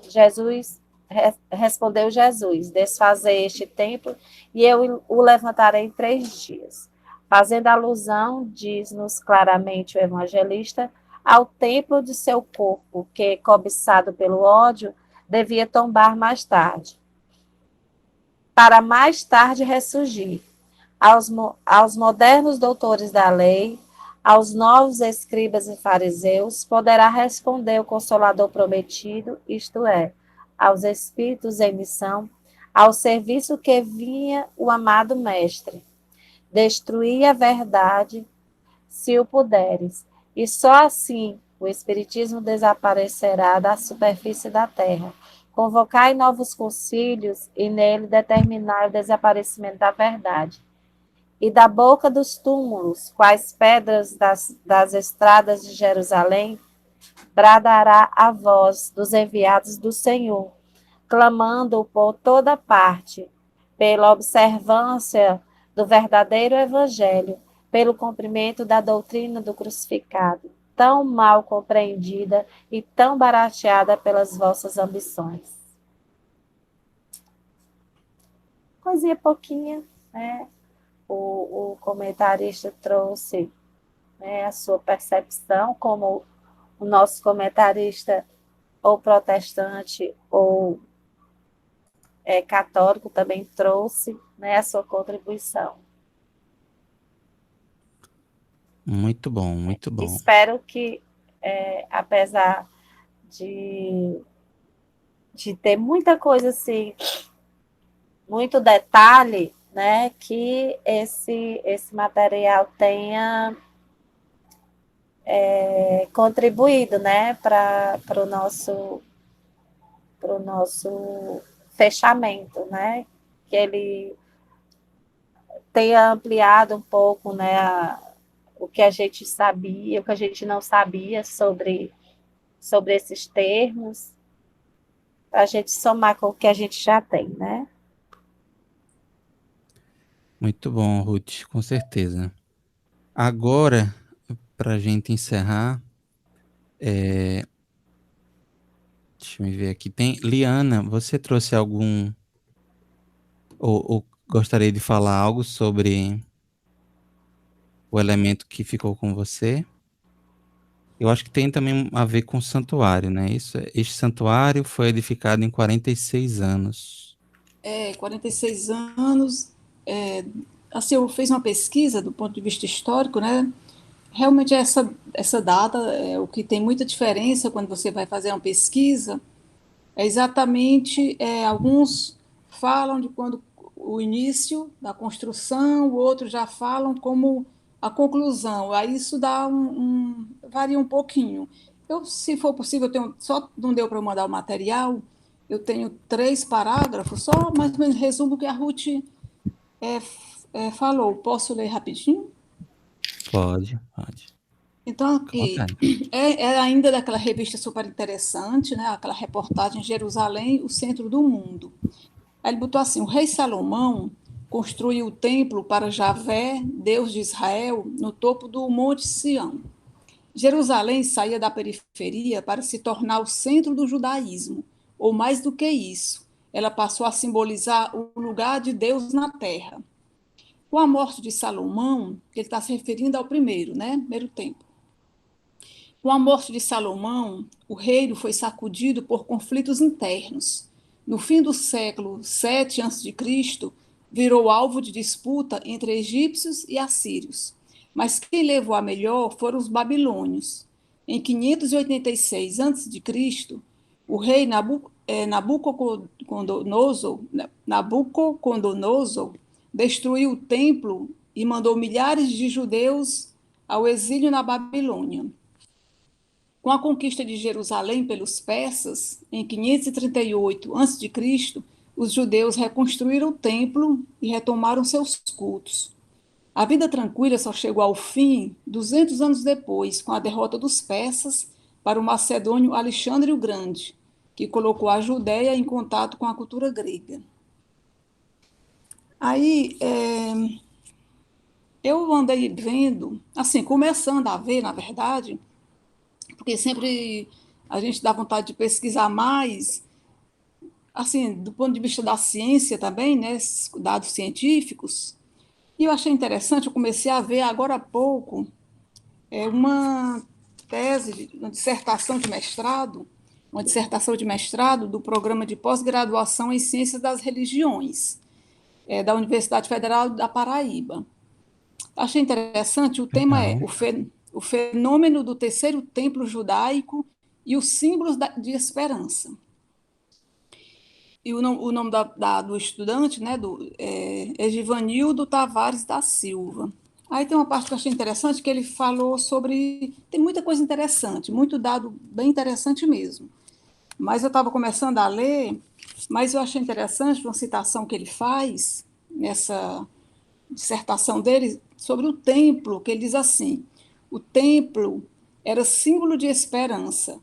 respondeu Jesus: desfazei este templo e eu o levantarei em 3 dias. Fazendo alusão, diz-nos claramente o evangelista, ao templo de seu corpo, que, cobiçado pelo ódio, devia tombar mais tarde, para mais tarde ressurgir. Aos modernos doutores da lei, aos novos escribas e fariseus, poderá responder o Consolador prometido, isto é, aos espíritos em missão, ao serviço que vinha o amado Mestre. Destruir a verdade, se o puderes, e só assim o Espiritismo desaparecerá da superfície da terra. Convocai novos concílios e nele determinar o desaparecimento da verdade e da boca dos túmulos, quais pedras das estradas de Jerusalém, bradará a voz dos enviados do Senhor, clamando por toda parte, pela observância do verdadeiro Evangelho, pelo cumprimento da doutrina do crucificado, tão mal compreendida e tão barateada pelas vossas ambições. Coisinha pouquinha, né? O comentarista trouxe, né, a sua percepção, como o nosso comentarista, ou protestante, ou católico, também trouxe, né, a sua contribuição. Muito bom, muito bom. Espero que, apesar de ter muita coisa assim, muito detalhe, né, que esse material tenha contribuído, né, para o nosso fechamento, né, que ele tenha ampliado um pouco, né, o que a gente sabia, o que a gente não sabia sobre esses termos, para a gente somar com o que a gente já tem, né? Muito bom, Ruth, com certeza. Agora, para a gente encerrar, deixa eu ver aqui. Tem Liana, você trouxe algum ou gostaria de falar algo sobre o elemento que ficou com você? Eu acho que tem também a ver com o santuário, né? Este santuário foi edificado em 46 anos. 46 anos. Assim, eu fiz uma pesquisa do ponto de vista histórico, né? Realmente essa data é o que tem muita diferença quando você vai fazer uma pesquisa. É exatamente, alguns falam de quando o início da construção, outros já falam como a conclusão. Aí isso dá varia um pouquinho. Se for possível, só não deu para eu mandar o material, eu tenho 3 parágrafos, só mais ou menos resumo o que a Ruth falou. Posso ler rapidinho? Pode. Então, aqui, é ainda daquela revista super interessante, né? Aquela reportagem Jerusalém, o centro do mundo. Aí ele botou assim: o rei Salomão construiu o templo para Javé, Deus de Israel, no topo do Monte Sião. Jerusalém saía da periferia para se tornar o centro do judaísmo, ou mais do que isso, ela passou a simbolizar o lugar de Deus na terra. Com a morte de Salomão, ele está se referindo ao primeiro templo. Com a morte de Salomão, o reino foi sacudido por conflitos internos. No fim do século VII a.C., virou alvo de disputa entre egípcios e assírios. Mas quem levou a melhor foram os babilônios. Em 586 a.C., o rei Nabucodonosor destruiu o templo e mandou milhares de judeus ao exílio na Babilônia. Com a conquista de Jerusalém pelos persas, em 538 a.C., os judeus reconstruíram o templo e retomaram seus cultos. A vida tranquila só chegou ao fim 200 anos depois, com a derrota dos persas para o macedônio Alexandre o Grande, que colocou a Judéia em contato com a cultura grega. Aí, eu andei vendo, assim, começando a ver, na verdade, porque sempre a gente dá vontade de pesquisar mais, assim, do ponto de vista da ciência também, né, dados científicos. E eu achei interessante, eu comecei a ver agora há pouco uma dissertação de mestrado do programa de pós-graduação em Ciências das Religiões, da Universidade Federal da Paraíba. Achei interessante, o tema é o fenômeno do terceiro templo judaico e os símbolos de esperança. E o nome do estudante, né, é Givanildo Tavares da Silva. Aí tem uma parte que eu achei interessante, que ele falou sobre... Tem muita coisa interessante, muito dado bem interessante mesmo. Mas eu estava começando a ler, mas eu achei interessante uma citação que ele faz, nessa dissertação dele, sobre o templo, que ele diz assim: o templo era símbolo de esperança,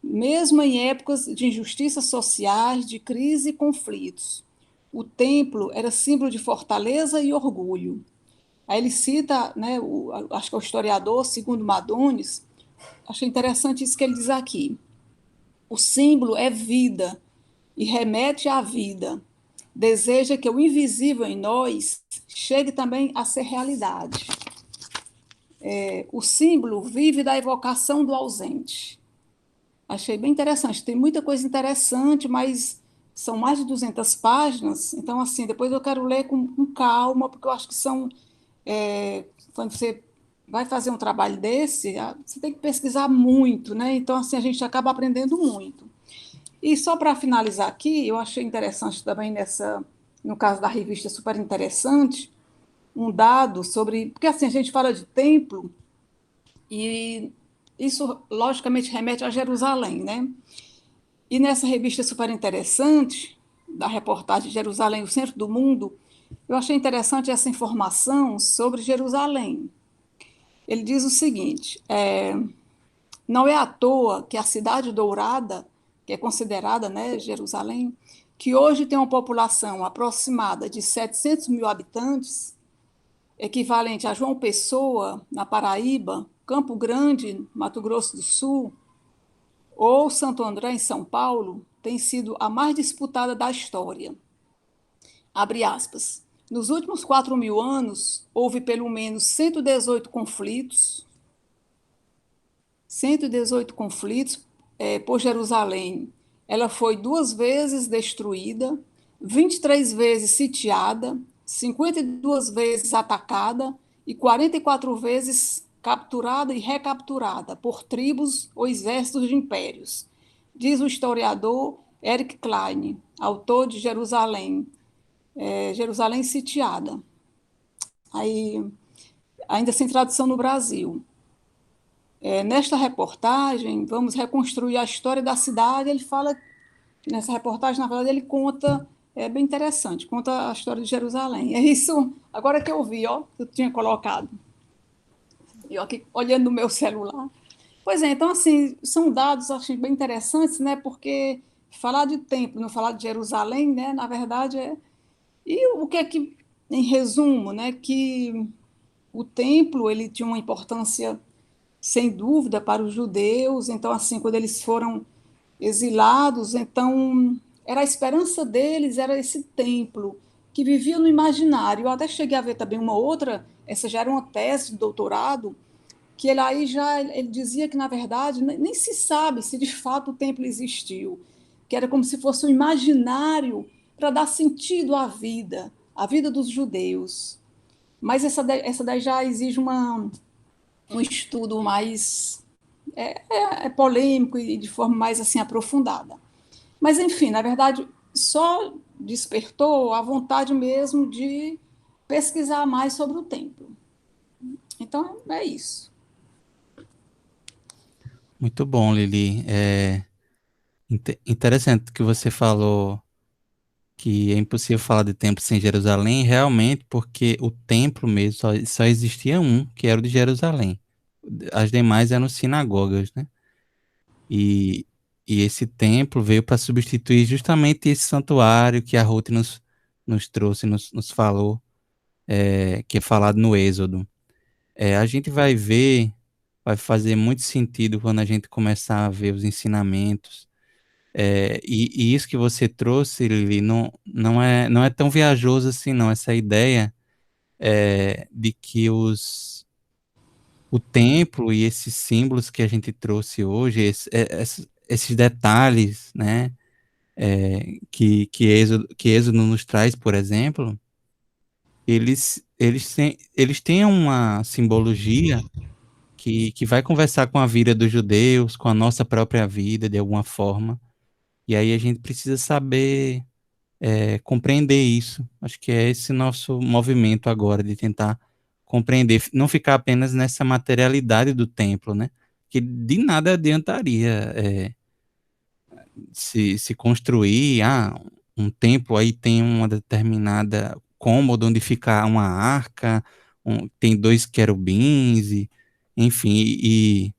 mesmo em épocas de injustiças sociais, de crise e conflitos. O templo era símbolo de fortaleza e orgulho. Aí ele cita, né, acho que é o historiador, segundo Madonis, achei interessante isso que ele diz aqui. O símbolo é vida e remete à vida. Deseja que o invisível em nós chegue também a ser realidade. O símbolo vive da evocação do ausente. Achei bem interessante. Tem muita coisa interessante, mas são mais de 200 páginas. Então, assim, depois eu quero ler com calma, porque eu acho que quando você vai fazer um trabalho desse, você tem que pesquisar muito, né? Então, assim, a gente acaba aprendendo muito. E só para finalizar aqui, eu achei interessante também no caso da revista Super Interessante, um dado sobre... Porque, assim, a gente fala de templo e isso, logicamente, remete a Jerusalém, né? E nessa revista Super Interessante, da reportagem Jerusalém, o Centro do Mundo, eu achei interessante essa informação sobre Jerusalém. Ele diz o seguinte: não é à toa que a cidade dourada, que é considerada, né, Jerusalém, que hoje tem uma população aproximada de 700 mil habitantes, equivalente a João Pessoa, na Paraíba, Campo Grande, Mato Grosso do Sul, ou Santo André, em São Paulo, tem sido a mais disputada da história. Abre aspas. Nos últimos 4.000 anos, houve pelo menos 118 conflitos por Jerusalém. Ela foi 2 vezes destruída, 23 vezes sitiada, 52 vezes atacada e 44 vezes capturada e recapturada por tribos ou exércitos de impérios, diz o historiador Eric Klein, autor de Jerusalém, Jerusalém Sitiada. Aí, ainda sem tradução no Brasil. Nesta reportagem, vamos reconstruir a história da cidade. Ele fala, nessa reportagem, na verdade, ele conta, é bem interessante, conta a história de Jerusalém. É isso, agora que eu vi, ó, que eu tinha colocado. Eu aqui olhando no meu celular. Pois é, então, assim, são dados, acho bem interessantes, né, porque falar de templo, não falar de Jerusalém, né, na verdade, E o que é que, em resumo, né, que o templo, ele tinha uma importância sem dúvida para os judeus. Então, assim, quando eles foram exilados, então era a esperança deles, era esse templo que vivia no imaginário. Eu até cheguei a ver também uma outra, essa já era uma tese de doutorado, que ele aí já ele dizia que, na verdade, nem se sabe se de fato o templo existiu, que era como se fosse um imaginário para dar sentido à vida dos judeus. Mas essa daí já exige um estudo mais polêmico e de forma mais assim aprofundada. Mas, enfim, na verdade, só despertou a vontade mesmo de pesquisar mais sobre o templo. Então, é isso. Muito bom, Lili. Interessante que você falou que é impossível falar de templo sem Jerusalém, realmente, porque o templo mesmo só existia um, que era o de Jerusalém. As demais eram sinagogas, né? E, e esse templo veio para substituir justamente esse santuário que a Ruth nos trouxe, nos falou, que é falado no Êxodo. A gente vai ver, vai fazer muito sentido quando a gente começar a ver os ensinamentos. E isso que você trouxe, Lili, não é tão viajoso assim, não. Essa ideia de que o templo e esses símbolos que a gente trouxe hoje, esses detalhes, né, que Êxodo nos traz, por exemplo, eles têm uma simbologia que vai conversar com a vida dos judeus, com a nossa própria vida, de alguma forma. E aí a gente precisa saber compreender isso. Acho que é esse nosso movimento agora, de tentar compreender, não ficar apenas nessa materialidade do templo, né? Que de nada adiantaria se construir, um templo aí tem uma determinada cômodo onde fica uma arca, tem dois querubins, enfim,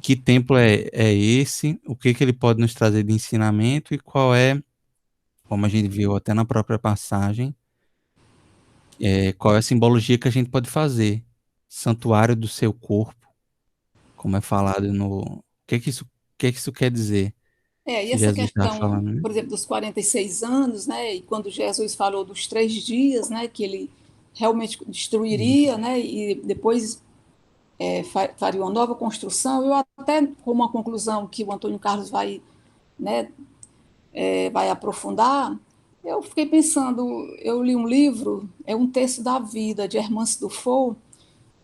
que templo é esse, o que que ele pode nos trazer de ensinamento e qual é, como a gente viu até na própria passagem, qual é a simbologia que a gente pode fazer? Santuário do seu corpo, como é falado o que que isso quer dizer? E Que essa Jesus está questão, falando, né? por exemplo, dos 46 anos, né, e quando Jesus falou dos 3 dias, né, que ele realmente destruiria, né, e depois faria uma nova construção. Eu até, com uma conclusão que o Antônio Carlos vai, né, vai aprofundar, eu fiquei pensando, eu li um livro, é um texto da vida, de Hermance Dufour,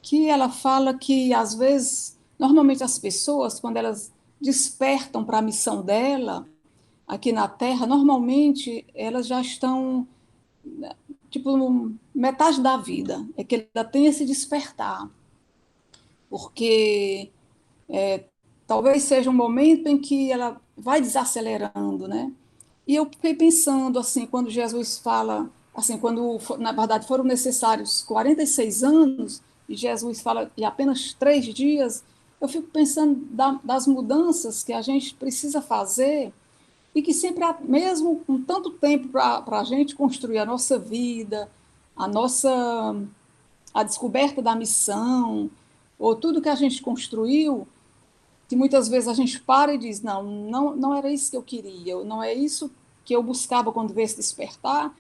que ela fala que, às vezes, normalmente as pessoas, quando elas despertam para a missão dela, aqui na Terra, normalmente elas já estão, tipo, metade da vida, é que ela tem esse despertar, porque talvez seja um momento em que ela vai desacelerando, né? E eu fiquei pensando, assim, quando Jesus fala, assim, quando, na verdade, foram necessários 46 anos, e Jesus fala em apenas 3 dias, eu fico pensando das mudanças que a gente precisa fazer e que sempre, mesmo com tanto tempo para a gente construir a nossa vida, a descoberta da missão, ou tudo que a gente construiu, que muitas vezes a gente para e diz, não era isso que eu queria, não é isso que eu buscava quando veio se despertar,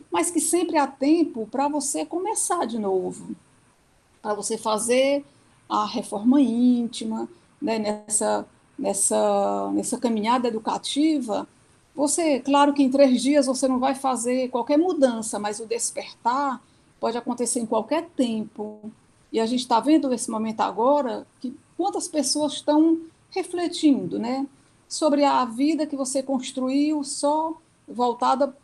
mas que sempre há tempo para você começar de novo, para você fazer a reforma íntima, né, nessa caminhada educativa. Você, claro que em 3 dias você não vai fazer qualquer mudança, mas o despertar pode acontecer em qualquer tempo. E a gente está vendo nesse momento agora que quantas pessoas estão refletindo, né, sobre a vida que você construiu só voltada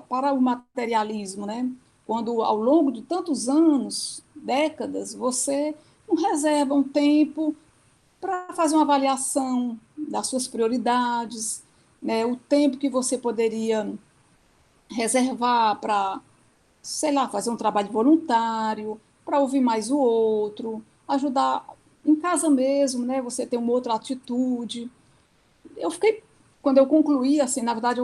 para o materialismo, né? quando ao longo de tantos anos, décadas, você não reserva um tempo para fazer uma avaliação das suas prioridades, né? O tempo que você poderia reservar para, sei lá, fazer um trabalho voluntário, para ouvir mais o outro, ajudar em casa mesmo, né? Você ter uma outra atitude. Eu fiquei, quando eu concluí, assim, na verdade,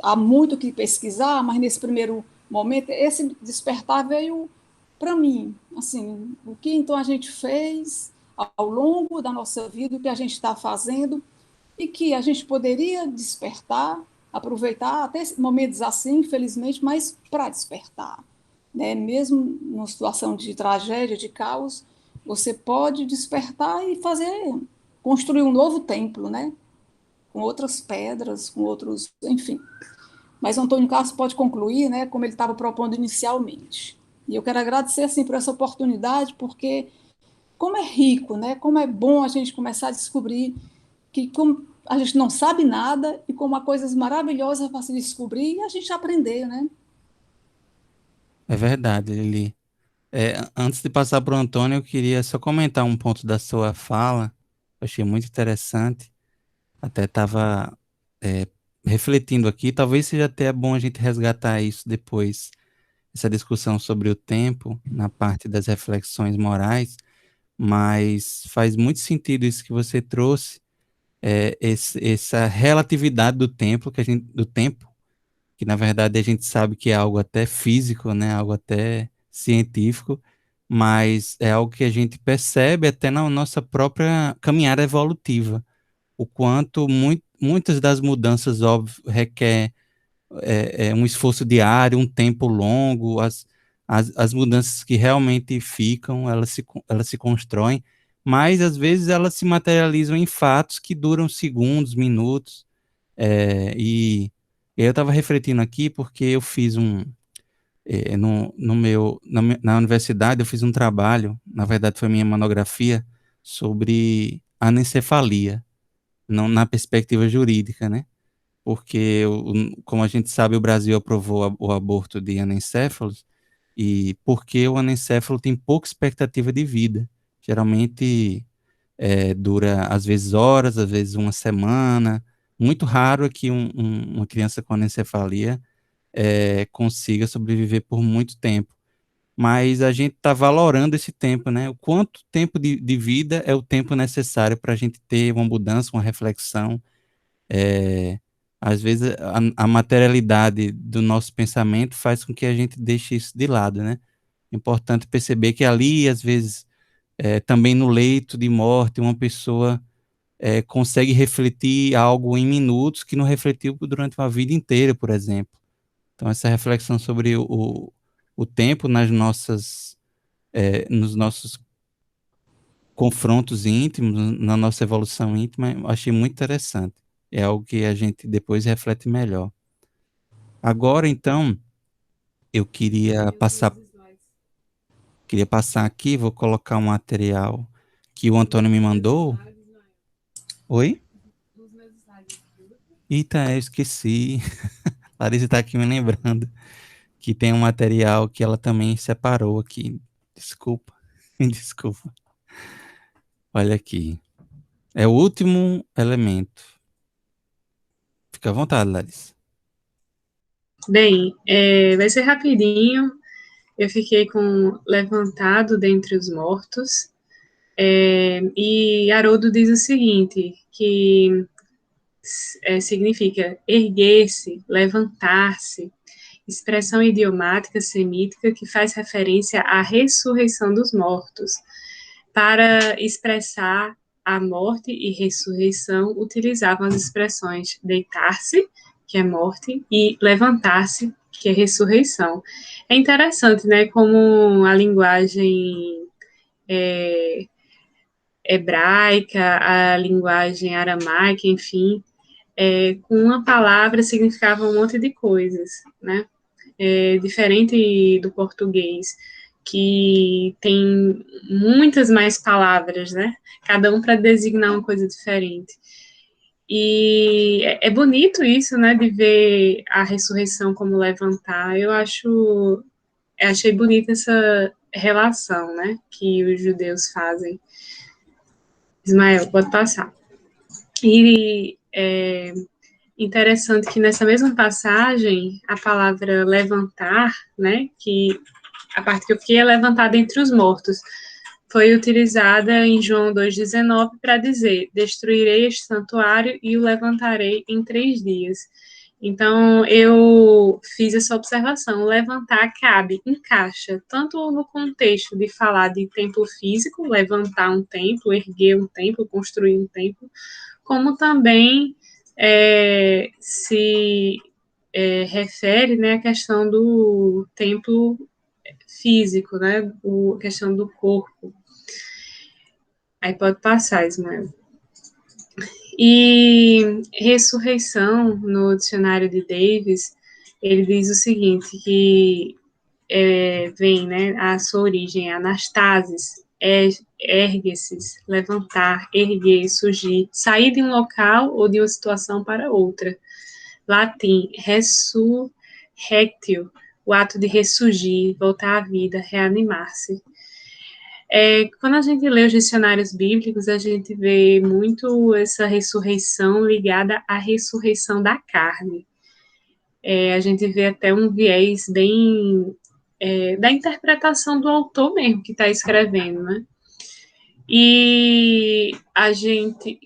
há muito que pesquisar, mas nesse primeiro momento, esse despertar veio para mim, assim, o que então a gente fez ao longo da nossa vida, o que a gente está fazendo, e que a gente poderia despertar, aproveitar até momentos assim, infelizmente, mas para despertar, né? Mesmo numa situação de tragédia, de caos, você pode despertar e fazer, construir um novo templo, né? Com outras pedras, com outros, enfim. Mas o Antônio Carlos pode concluir, né, como ele estava propondo inicialmente. E eu quero agradecer assim por essa oportunidade, porque como é rico, né? Como é bom a gente começar a descobrir que como a gente não sabe nada e como há coisas maravilhosas para se descobrir e a gente aprender, né? É verdade, Lili. Antes de passar para o Antônio, eu queria só comentar um ponto da sua fala. Eu achei muito interessante. Até estava refletindo aqui. Talvez seja até bom a gente resgatar isso depois, essa discussão sobre o tempo, na parte das reflexões morais. Mas faz muito sentido isso que você trouxe, essa relatividade do tempo, que na verdade a gente sabe que é algo até físico, né? Algo até científico, mas é algo que a gente percebe até na nossa própria caminhada evolutiva, o quanto muitas das mudanças, óbvio, requer um esforço diário, um tempo longo, as mudanças que realmente ficam, elas se constroem, mas às vezes elas se materializam em fatos que duram segundos, minutos, e eu estava refletindo aqui porque eu fiz na universidade eu fiz um trabalho, na verdade foi minha monografia, sobre anencefalia, não na perspectiva jurídica, né? Porque, como a gente sabe, o Brasil aprovou o aborto de anencéfalos, e porque o anencéfalo tem pouca expectativa de vida. Geralmente dura, às vezes, horas, às vezes uma semana. Muito raro é que uma criança com anencefalia consiga sobreviver por muito tempo. Mas a gente está valorando esse tempo, né? O quanto tempo de vida é o tempo necessário para a gente ter uma mudança, uma reflexão. É, Às vezes a materialidade do nosso pensamento faz com que a gente deixe isso de lado, né? É importante perceber que ali, às vezes, também no leito de morte, uma pessoa consegue refletir algo em minutos que não refletiu durante uma vida inteira, por exemplo. Então, essa reflexão sobre o tempo nos nossos confrontos íntimos, na nossa evolução íntima, eu achei muito interessante. É algo que a gente depois reflete melhor. Agora, então, eu queria passar aqui, vou colocar um material que o Antônio me mandou. Oi? Eita, eu esqueci. Larissa está aqui me lembrando que tem um material que ela também separou aqui. Desculpa, desculpa. Olha aqui. É o último elemento. Fica à vontade, Larissa. Bem, vai ser rapidinho. Eu fiquei com levantado dentre os mortos. E Haroldo diz o seguinte, que significa erguer-se, levantar-se, expressão idiomática semítica que faz referência à ressurreição dos mortos. Para expressar a morte e ressurreição, utilizavam as expressões deitar-se, que é morte, e levantar-se, que é ressurreição. É interessante, né, como a linguagem hebraica, a linguagem aramaica, enfim, com uma palavra significava um monte de coisas, né? Diferente do português, que tem muitas mais palavras, né? Cada um para designar uma coisa diferente. E é bonito isso, né? De ver a ressurreição como levantar. Eu acho achei bonita essa relação, né, que os judeus fazem. Ismael, pode passar. E é interessante que nessa mesma passagem, a palavra levantar, né, que a parte que é levantada entre os mortos, foi utilizada em João 2,19 para dizer: destruirei este santuário e o levantarei em 3 dias. Então, eu fiz essa observação. Levantar cabe, encaixa, tanto no contexto de falar de templo físico, levantar um templo, erguer um templo, construir um templo, como também se refere, né, à questão do templo físico, né, a questão do corpo. Aí pode passar, Ismael. E ressurreição, no dicionário de Davis, ele diz o seguinte, que vem, né, a sua origem, anastasis, ergue-se, levantar, erguer, surgir, sair de um local ou de uma situação para outra. Latim, resurrectio, o ato de ressurgir, voltar à vida, reanimar-se. Quando a gente lê os dicionários bíblicos, a gente vê muito essa ressurreição ligada à ressurreição da carne. A gente vê até um viés bem da interpretação do autor mesmo que está escrevendo, né? E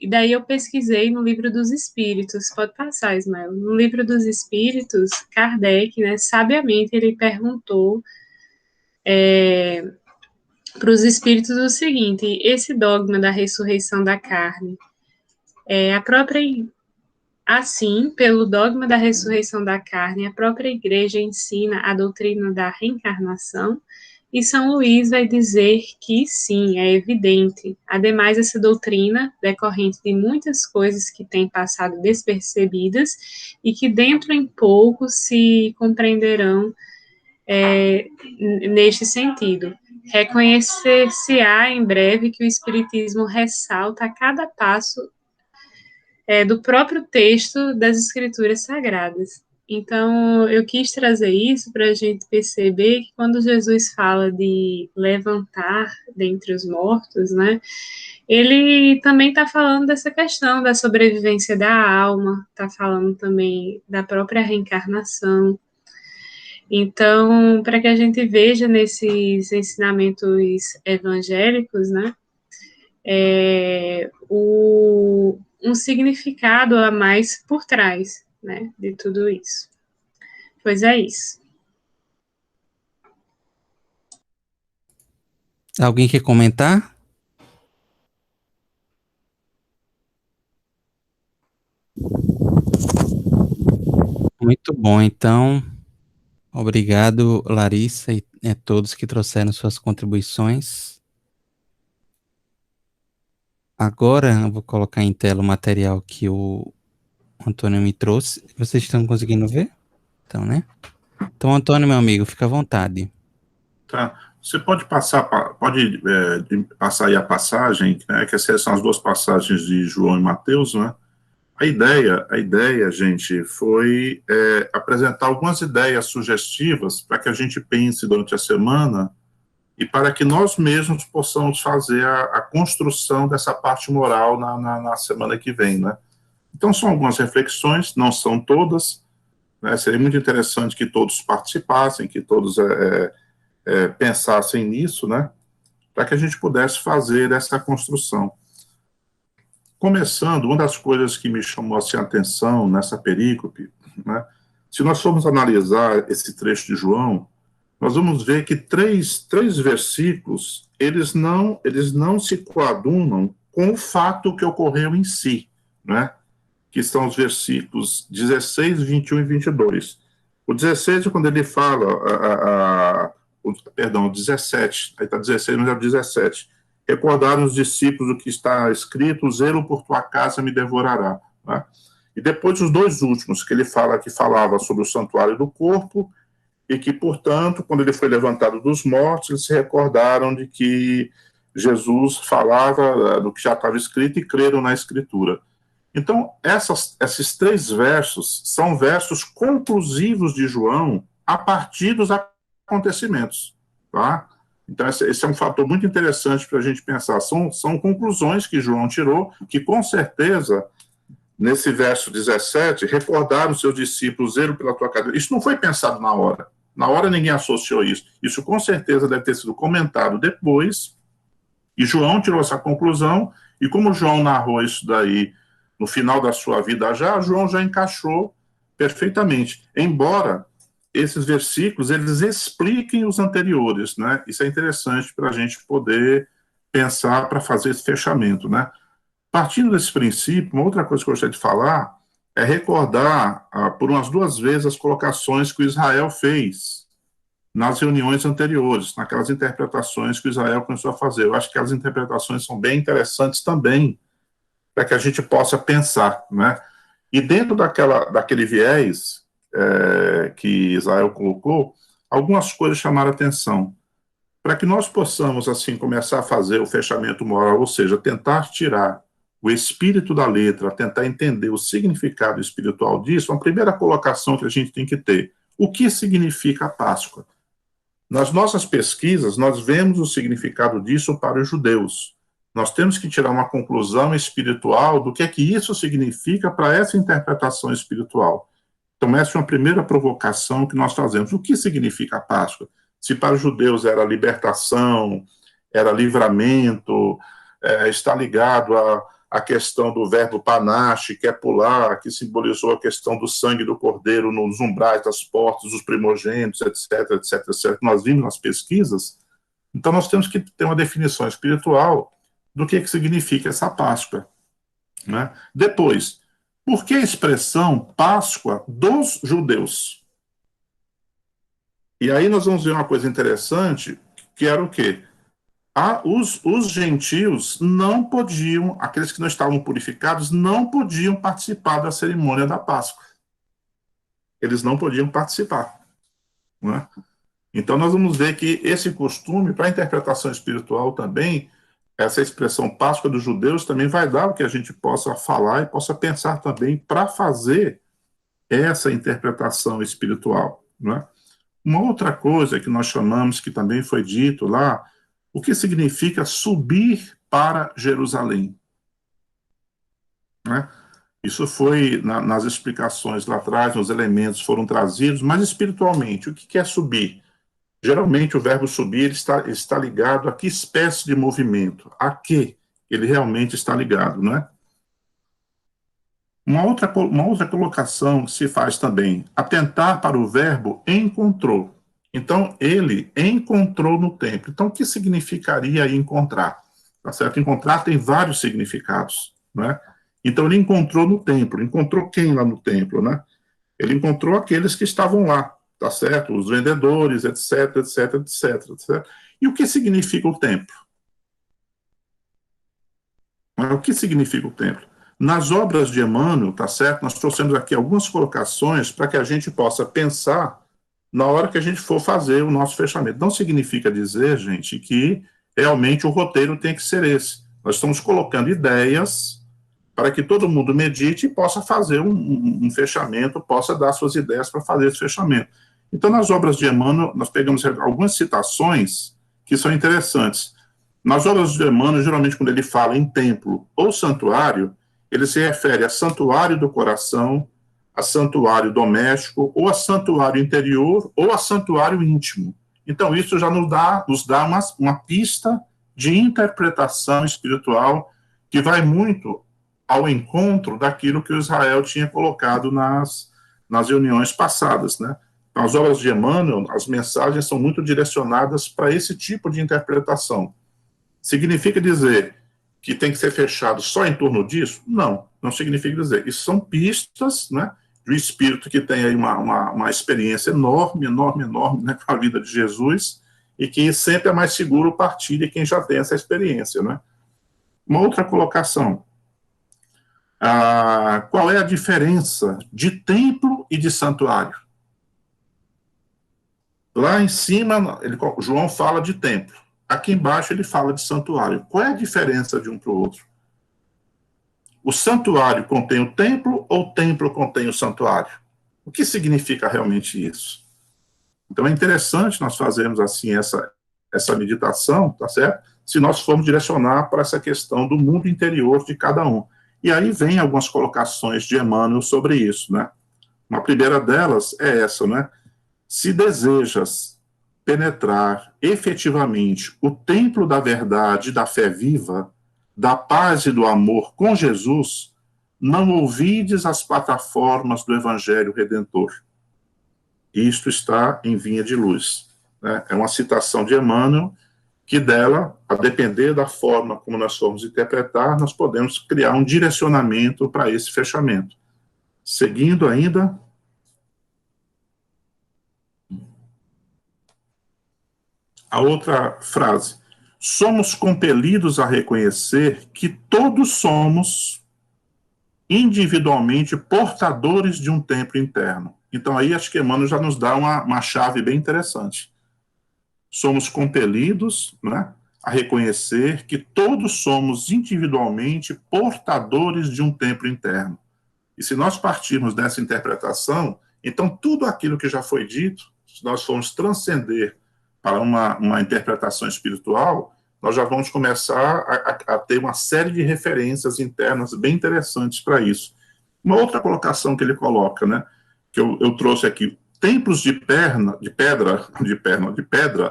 daí eu pesquisei no Livro dos Espíritos, pode passar, Ismael. No Livro dos Espíritos, Kardec, né, sabiamente, ele perguntou para os espíritos o seguinte: esse dogma da ressurreição da carne, assim, pelo dogma da ressurreição da carne, a própria igreja ensina a doutrina da reencarnação, e São Luís vai dizer que sim, é evidente. Ademais, essa doutrina, decorrente de muitas coisas que têm passado despercebidas e que dentro em pouco se compreenderão neste sentido. Reconhecer-se-á em breve que o Espiritismo ressalta a cada passo do próprio texto das Escrituras Sagradas. Então, eu quis trazer isso para a gente perceber que quando Jesus fala de levantar dentre os mortos, né, ele também está falando dessa questão da sobrevivência da alma, está falando também da própria reencarnação. Então, para que a gente veja nesses ensinamentos evangélicos, né, um significado a mais por trás, né, de tudo isso. Pois é isso. Alguém quer comentar? Muito bom, então, obrigado, Larissa, e a todos que trouxeram suas contribuições. Agora eu vou colocar em tela o material que o Antônio me trouxe. Vocês estão conseguindo ver? Então, né? Então, Antônio, meu amigo, fica à vontade. Tá. Você pode passar aí a passagem, né, que essas são as 2 passagens de João e Mateus, né? A ideia, gente, foi apresentar algumas ideias sugestivas para que a gente pense durante a semana e para que nós mesmos possamos fazer a construção dessa parte moral na semana que vem, né? Então, são algumas reflexões, não são todas, né? Seria muito interessante que todos participassem, que todos pensassem nisso, né? Para que a gente pudesse fazer essa construção. Começando, uma das coisas que me chamou assim, a atenção nessa perícope, né? Se nós formos analisar esse trecho de João, nós vamos ver que três versículos, eles não se coadunam com o fato que ocorreu em si, né? Que são os versículos 16, 21 e 22. O 16 é quando ele fala, o 17, aí está 16, mas é o 17. Recordaram os discípulos o que está escrito: o zelo por tua casa me devorará, né? E depois os 2 últimos, que ele falava sobre o santuário do corpo, e que, portanto, quando ele foi levantado dos mortos, eles se recordaram de que Jesus falava do que já estava escrito e creram na Escritura. Então, esses 3 versos são versos conclusivos de João a partir dos acontecimentos, tá? Então, esse é um fator muito interessante para a gente pensar. São conclusões que João tirou, que com certeza, nesse verso 17, recordaram seus discípulos, zelo pela tua cadeira. Isso não foi pensado na hora. Na hora ninguém associou isso. Isso com certeza deve ter sido comentado depois, e João tirou essa conclusão, e como João narrou isso daí no final da sua vida já, João já encaixou perfeitamente. Embora esses versículos, eles expliquem os anteriores, né? Isso é interessante para a gente poder pensar para fazer esse fechamento, né? Partindo desse princípio, uma outra coisa que eu gostaria de falar é recordar por umas 2 vezes as colocações que o Israel fez nas reuniões anteriores, naquelas interpretações que o Israel começou a fazer. Eu acho que as interpretações são bem interessantes também, para que a gente possa pensar, né? E dentro daquele viés que Israel colocou, algumas coisas chamaram atenção. Para que nós possamos, assim, começar a fazer o fechamento moral, ou seja, tentar tirar o espírito da letra, tentar entender o significado espiritual disso, a primeira colocação que a gente tem que ter: o que significa a Páscoa? Nas nossas pesquisas, nós vemos o significado disso para os judeus. Nós temos que tirar uma conclusão espiritual do que é que isso significa para essa interpretação espiritual. Então, essa é uma primeira provocação que nós fazemos. O que significa a Páscoa? Se para os judeus era libertação, era livramento, está ligado à questão do verbo panache, que é pular, que simbolizou a questão do sangue do cordeiro nos umbrais das portas, dos primogênitos, etc., etc., etc., que nós vimos nas pesquisas. Então, nós temos que ter uma definição espiritual do que significa essa Páscoa, né? Depois, por que a expressão Páscoa dos judeus? E aí nós vamos ver uma coisa interessante, que era o quê? Os gentios não podiam, aqueles que não estavam purificados, não podiam participar da cerimônia da Páscoa. Eles não podiam participar, né? Então nós vamos ver que esse costume, para a interpretação espiritual também, essa expressão Páscoa dos judeus também vai dar o que a gente possa falar e possa pensar também para fazer essa interpretação espiritual, né? Uma outra coisa que nós chamamos, que também foi dito lá, o que significa subir para Jerusalém, né? Isso foi nas explicações lá atrás, nos elementos foram trazidos, mas espiritualmente, o que é subir? Geralmente o verbo subir está ligado a que espécie de movimento, a que ele realmente está ligado, né? Uma outra colocação que se faz também, atentar para o verbo encontrou. Então, ele encontrou no templo. Então, o que significaria encontrar? Tá certo? Encontrar tem vários significados, né? Então, ele encontrou no templo. Encontrou quem lá no templo, né? Ele encontrou aqueles que estavam lá, tá certo? Os vendedores, etc, etc, etc, etc. E o que significa o templo? O que significa o templo? Nas obras de Emmanuel, tá certo? Nós trouxemos aqui algumas colocações para que a gente possa pensar na hora que a gente for fazer o nosso fechamento. Não significa dizer, gente, que realmente o roteiro tem que ser esse. Nós estamos colocando ideias para que todo mundo medite e possa fazer um fechamento, possa dar suas ideias para fazer esse fechamento. Então, nas obras de Emmanuel, nós pegamos algumas citações que são interessantes. Nas obras de Emmanuel, geralmente, quando ele fala em templo ou santuário, ele se refere a santuário do coração, a santuário doméstico, ou a santuário interior, ou a santuário íntimo. Então, isso já nos dá uma pista de interpretação espiritual que vai muito ao encontro daquilo que o Israel tinha colocado nas reuniões passadas, né? Então, as obras de Emmanuel, as mensagens são muito direcionadas para esse tipo de interpretação. Significa dizer que tem que ser fechado só em torno disso? Não, não significa dizer. Isso são pistas, né, de um espírito que tem aí uma experiência enorme, né, com a vida de Jesus, e que sempre é mais seguro partir de quem já tem essa experiência, né? Uma outra colocação. Qual é a diferença de templo e de santuário? Lá em cima, João fala de templo. Aqui embaixo ele fala de santuário. Qual é a diferença de um para o outro? O santuário contém o templo ou o templo contém o santuário? O que significa realmente isso? Então é interessante nós fazermos assim essa meditação, tá certo? Se nós formos direcionar para essa questão do mundo interior de cada um. E aí vem algumas colocações de Emmanuel sobre isso, né? Uma primeira delas é essa, né? Se desejas penetrar efetivamente o templo da verdade e da fé viva, da paz e do amor com Jesus, não ouvides as plataformas do Evangelho Redentor. Isto está em Vinha de Luz. Né? É uma citação de Emmanuel, que dela, a depender da forma como nós formos interpretar, nós podemos criar um direcionamento para esse fechamento. Seguindo ainda... A outra frase. Somos compelidos a reconhecer que todos somos individualmente portadores de um templo interno. Então aí acho que Emmanuel já nos dá uma chave bem interessante. Somos compelidos, né, a reconhecer que todos somos individualmente portadores de um templo interno. E se nós partirmos dessa interpretação, então tudo aquilo que já foi dito, se nós formos transcender para uma interpretação espiritual, nós já vamos começar a ter uma série de referências internas bem interessantes para isso. Uma outra colocação que ele coloca, né, que eu trouxe aqui, templos de pedra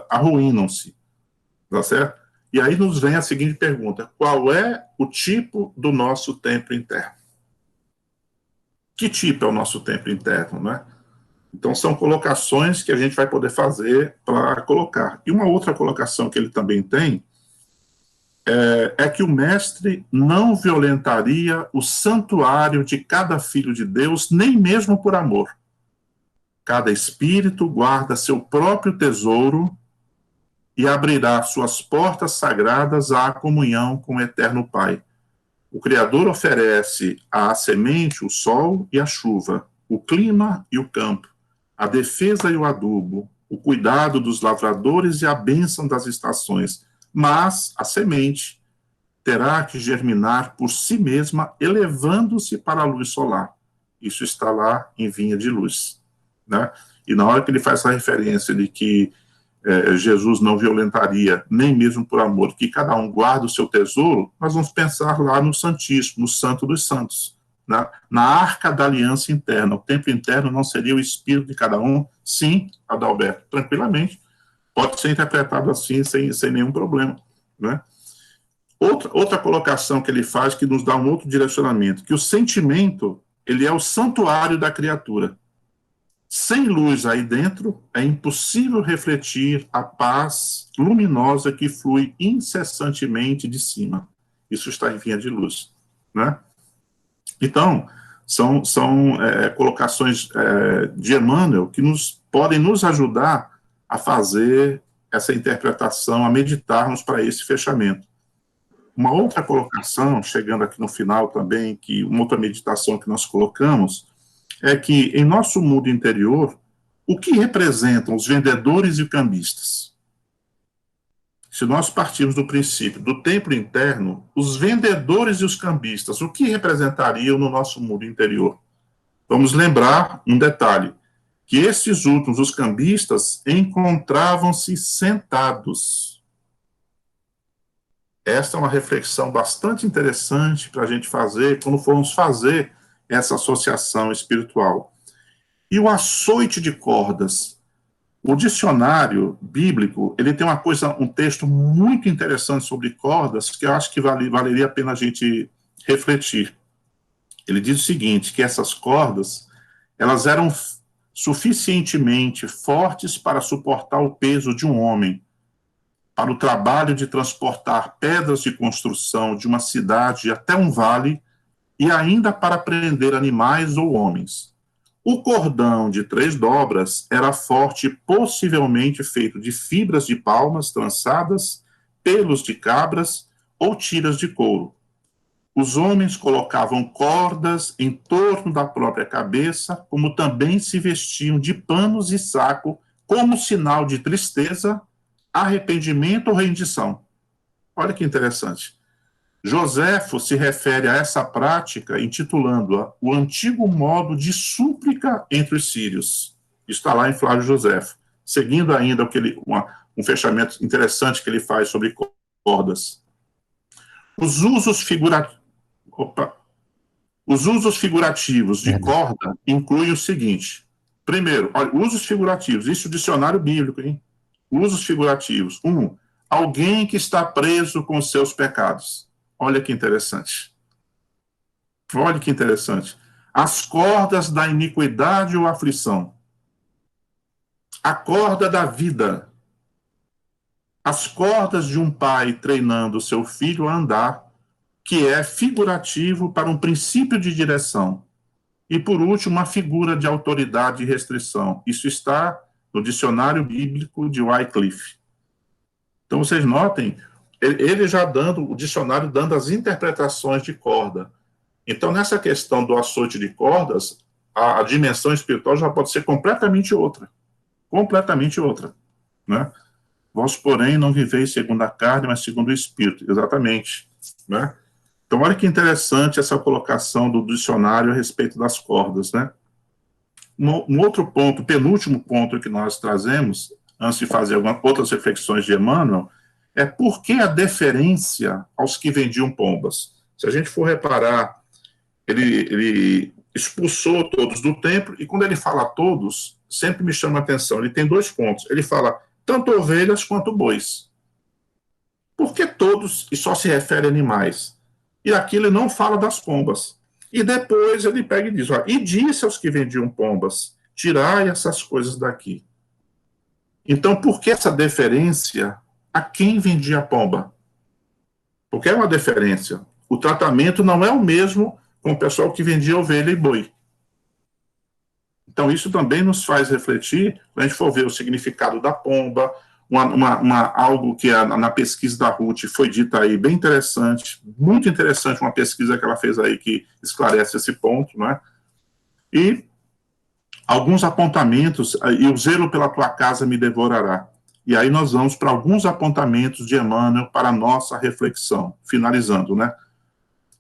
arruinam-se, tá certo? E aí nos vem a seguinte pergunta: qual é o tipo do nosso templo interno? Que tipo é o nosso templo interno, né? Então, são colocações que a gente vai poder fazer para colocar. E uma outra colocação que ele também tem é que o mestre não violentaria o santuário de cada filho de Deus, nem mesmo por amor. Cada espírito guarda seu próprio tesouro e abrirá suas portas sagradas à comunhão com o Eterno Pai. O Criador oferece à semente o sol e a chuva, o clima e o campo, a defesa e o adubo, o cuidado dos lavradores e a bênção das estações, mas a semente terá que germinar por si mesma, elevando-se para a luz solar. Isso está lá em Vinha de Luz, né? E na hora que ele faz a referência de que Jesus não violentaria, nem mesmo por amor, que cada um guarda o seu tesouro, nós vamos pensar lá no Santíssimo, no Santo dos Santos, na arca da aliança interna. O templo interno não seria o espírito de cada um? Sim, Adalberto, tranquilamente. Pode ser interpretado assim, sem nenhum problema, né? Outra colocação que ele faz, que nos dá um outro direcionamento, que o sentimento, ele é o santuário da criatura. Sem luz aí dentro, é impossível refletir a paz luminosa que flui incessantemente de cima. Isso está em Vinha de Luz, né? Então, são colocações de Emmanuel que podem nos ajudar a fazer essa interpretação, a meditarmos para esse fechamento. Uma outra colocação, chegando aqui no final também, uma outra meditação que nós colocamos, é que em nosso mundo interior, o que representam os vendedores e os cambistas? Se nós partirmos do princípio do templo interno, os vendedores e os cambistas, o que representariam no nosso mundo interior? Vamos lembrar um detalhe, que esses últimos, os cambistas, encontravam-se sentados. Esta é uma reflexão bastante interessante para a gente fazer quando formos fazer essa associação espiritual. E o açoite de cordas? O dicionário bíblico, ele tem um texto muito interessante sobre cordas, que eu acho que valeria a pena a gente refletir. Ele diz o seguinte, que essas cordas, elas eram suficientemente fortes para suportar o peso de um homem, para o trabalho de transportar pedras de construção de uma cidade até um vale, e ainda para prender animais ou homens. O cordão de 3 dobras era forte, possivelmente feito de fibras de palmas trançadas, pelos de cabras ou tiras de couro. Os homens colocavam cordas em torno da própria cabeça, como também se vestiam de panos e saco, como sinal de tristeza, arrependimento ou rendição. Olha que interessante. Joséfo se refere a essa prática intitulando-a o antigo modo de súplica entre os sírios. Está lá em Flávio Joséfo. seguindo ainda um fechamento interessante que ele faz sobre cordas. Os usos figurativos de corda incluem o seguinte. Primeiro, olha, usos figurativos, isso é o dicionário bíblico, hein? Usos figurativos. 1. Alguém que está preso com os seus pecados. Olha que interessante. Olha que interessante. As cordas da iniquidade ou aflição. A corda da vida. As cordas de um pai treinando o seu filho a andar, que é figurativo para um princípio de direção. E, por último, uma figura de autoridade e restrição. Isso está no dicionário bíblico de Wycliffe. Então, vocês notem, ele já o dicionário dando as interpretações de corda. Então, nessa questão do açoite de cordas, a dimensão espiritual já pode ser completamente outra. Completamente outra. Né? Vós, porém, não viveis segundo a carne, mas segundo o Espírito. Exatamente. Né? Então, olha que interessante essa colocação do dicionário a respeito das cordas, né? Um outro ponto, penúltimo ponto que nós trazemos, antes de fazer outras reflexões de Emmanuel, é por que a deferência aos que vendiam pombas? Se a gente for reparar, ele expulsou todos do templo, e quando ele fala todos, sempre me chama a atenção, ele tem 2 pontos. Ele fala tanto ovelhas quanto bois. Por que todos, e só se refere a animais? E aqui ele não fala das pombas. E depois ele pega e diz, ó, e disse aos que vendiam pombas, tirai essas coisas daqui. Então, por que essa deferência a quem vendia pomba? Porque é uma deferência. O tratamento não é o mesmo com o pessoal que vendia ovelha e boi. Então, isso também nos faz refletir, quando a gente for ver o significado da pomba, algo que na pesquisa da Ruth foi dita aí, bem interessante, muito interessante, uma pesquisa que ela fez aí que esclarece esse ponto, não é? E alguns apontamentos, e o zelo pela tua casa me devorará. E aí nós vamos para alguns apontamentos de Emmanuel para a nossa reflexão, finalizando, né?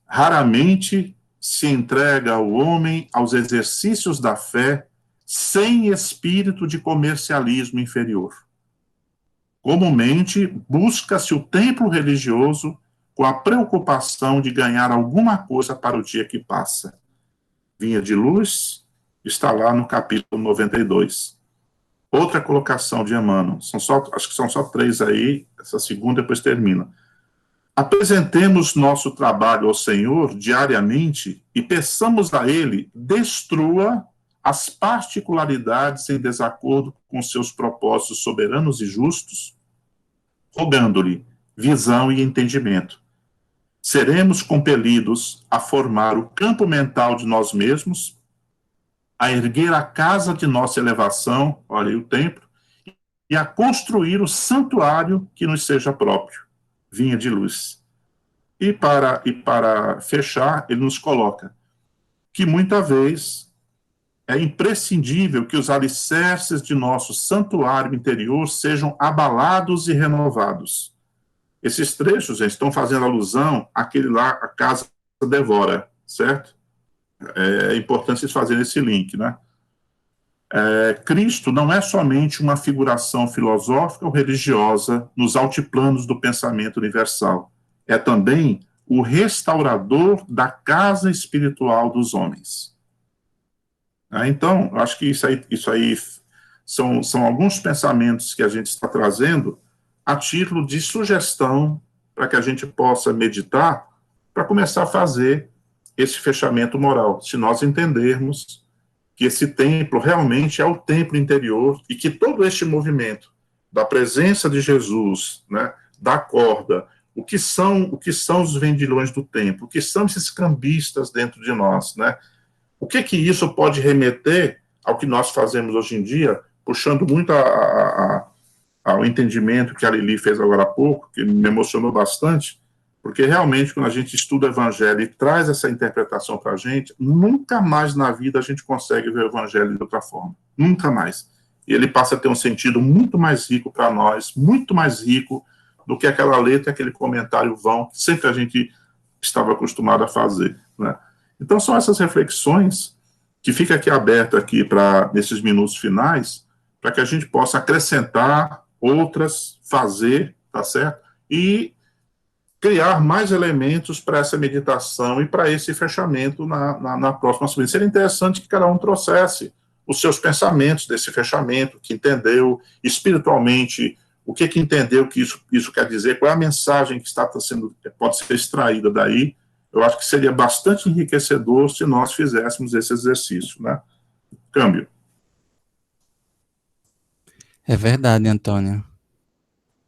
Raramente se entrega o homem aos exercícios da fé sem espírito de comercialismo inferior. Comumente, busca-se o templo religioso com a preocupação de ganhar alguma coisa para o dia que passa. Vinha de Luz está lá no capítulo 92. Outra colocação de Emmanuel, acho que são só 3 aí, essa segunda depois termina. Apresentemos nosso trabalho ao Senhor diariamente e peçamos a Ele destrua as particularidades em desacordo com seus propósitos soberanos e justos, rogando-lhe visão e entendimento. Seremos compelidos a formar o campo mental de nós mesmos, a erguer a casa de nossa elevação, olha aí o templo, e a construir o santuário que nos seja próprio, vinha de luz. E para fechar, ele nos coloca que muita vez é imprescindível que os alicerces de nosso santuário interior sejam abalados e renovados. Esses trechos estão fazendo alusão àquele lá, a casa devora, certo? É importante vocês fazerem esse link, né? Cristo não é somente uma figuração filosófica ou religiosa nos altiplanos do pensamento universal. É também o restaurador da casa espiritual dos homens. Então, acho que isso aí são alguns pensamentos que a gente está trazendo a título de sugestão para que a gente possa meditar para começar a fazer esse fechamento moral, se nós entendermos que esse templo realmente é o templo interior e que todo este movimento da presença de Jesus, né, da corda, o que são os vendilhões do templo, o que são esses cambistas dentro de nós, né? O que isso pode remeter ao que nós fazemos hoje em dia, puxando muito ao entendimento que a Lili fez agora há pouco, que me emocionou bastante, porque realmente quando a gente estuda o Evangelho e traz essa interpretação para a gente, nunca mais na vida a gente consegue ver o Evangelho de outra forma. Nunca mais. E ele passa a ter um sentido muito mais rico para nós, muito mais rico do que aquela letra, aquele comentário vão, que sempre a gente estava acostumado a fazer, né? Então, são essas reflexões que fica aqui aberta aqui nesses minutos finais, para que a gente possa acrescentar outras, fazer, tá certo? E criar mais elementos para essa meditação e para esse fechamento na próxima semana. Seria interessante que cada um trouxesse os seus pensamentos desse fechamento, que entendeu espiritualmente o que entendeu que isso quer dizer, qual é a mensagem que pode ser extraída daí. Eu acho que seria bastante enriquecedor se nós fizéssemos esse exercício, né? Câmbio. É verdade, Antônio.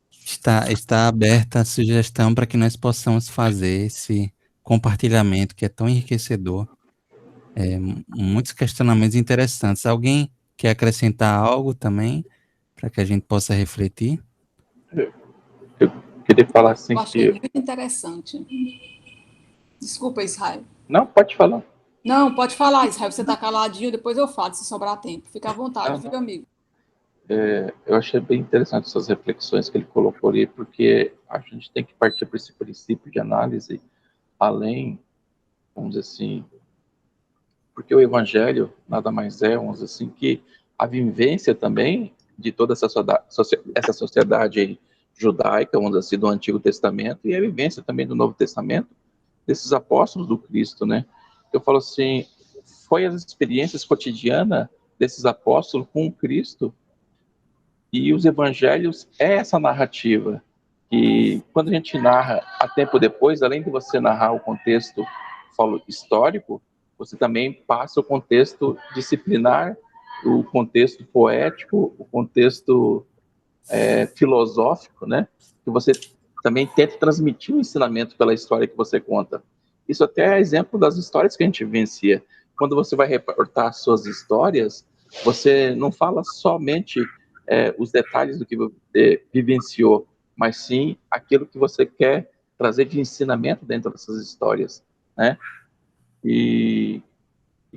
Está aberta a sugestão para que nós possamos fazer esse compartilhamento que é tão enriquecedor. Muitos questionamentos interessantes. Alguém quer acrescentar algo também para que a gente possa refletir? Eu queria falar assim eu achei muito interessante. Desculpa, Israel. Não, pode falar. Não, pode falar, Israel. Você está caladinho, depois eu falo, se sobrar tempo. Fica à vontade, viu, amigo? Eu achei bem interessante essas reflexões que ele colocou ali, porque a gente tem que partir para esse princípio de análise, além, vamos dizer assim, porque o evangelho nada mais é, vamos dizer assim, que a vivência também de toda essa sociedade judaica, vamos dizer assim, do Antigo Testamento, e a vivência também do Novo Testamento, desses apóstolos do Cristo, né? Eu falo assim, foi as experiências cotidianas desses apóstolos com o Cristo, e os evangelhos é essa narrativa, que quando a gente narra a tempo depois, além de você narrar o contexto histórico, você também passa o contexto disciplinar, o contexto poético, o contexto filosófico, né? Que você também tenta transmitir o ensinamento pela história que você conta. Isso até é exemplo das histórias que a gente vivencia. Quando você vai reportar suas histórias, você não fala somente os detalhes do que você vivenciou, mas sim aquilo que você quer trazer de ensinamento dentro dessas histórias, né? E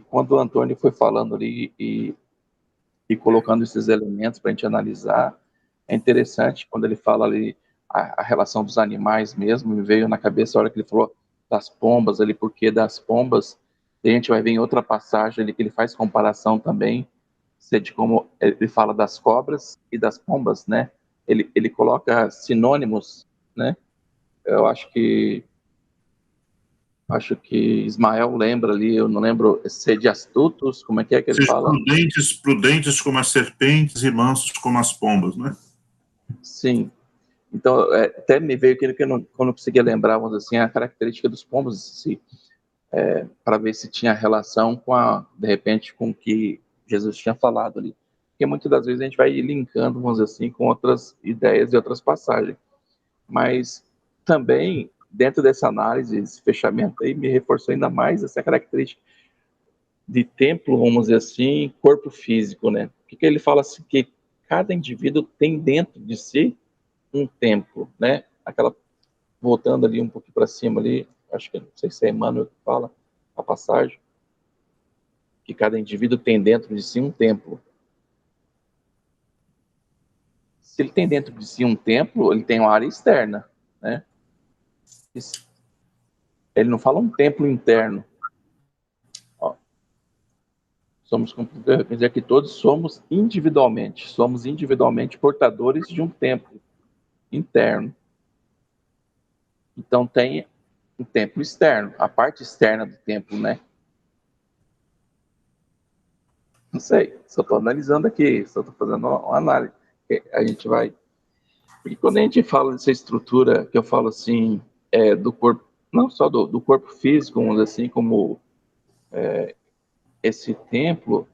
quando o Antônio foi falando ali e colocando esses elementos para a gente analisar, é interessante quando ele fala ali a relação dos animais mesmo, me veio na cabeça a hora que ele falou das pombas ali, porque das pombas, a gente vai ver em outra passagem ali que ele faz comparação também, de como ele fala das cobras e das pombas, né? Ele coloca sinônimos, né? Eu acho que Ismael lembra ali, eu não lembro, ser de astutos, como é que ele fala? Prudentes como as serpentes e mansos como as pombas, né? Sim. Então, até me veio aquilo que eu não conseguia lembrar, vamos dizer assim, a característica dos pombos, assim, para ver se tinha relação com de repente, com o que Jesus tinha falado ali. Porque muitas das vezes a gente vai linkando, vamos dizer assim, com outras ideias e outras passagens. Mas também, dentro dessa análise, esse fechamento aí, me reforçou ainda mais essa característica de templo, vamos dizer assim, corpo físico, né? Porque ele fala assim que cada indivíduo tem dentro de si um templo, né? Voltando ali um pouquinho para cima ali, acho que não sei se é Emmanuel que fala a passagem, que cada indivíduo tem dentro de si um templo. Se ele tem dentro de si um templo, ele tem uma área externa, né? Ele não fala um templo interno. Quer dizer que todos somos individualmente portadores de um templo interno. Então tem um templo externo, a parte externa do templo, né? Não sei, só estou analisando aqui, só estou fazendo uma análise. A gente vai... Porque quando a gente fala dessa estrutura, que eu falo assim, do corpo, não só do corpo físico, vamos dizer assim, como esse templo,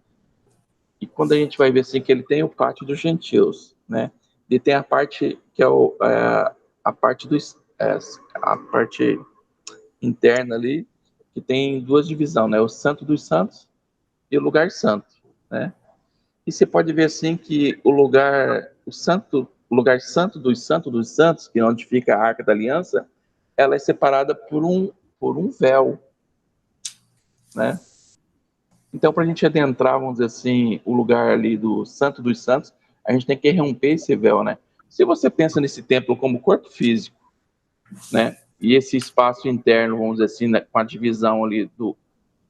e quando a gente vai ver assim que ele tem o pátio dos gentios, né? Ele tem a parte que é a parte interna ali, que tem duas divisões, né? O Santo dos Santos e o Lugar Santo, né? E você pode ver assim que o lugar santo dos santos, que é onde fica a Arca da Aliança, ela é separada por um véu, né? Então, para a gente adentrar, vamos dizer assim, o lugar ali do Santo dos Santos, a gente tem que romper esse véu, né? Se você pensa nesse templo como corpo físico, né? E esse espaço interno, vamos dizer assim, né, com a divisão ali do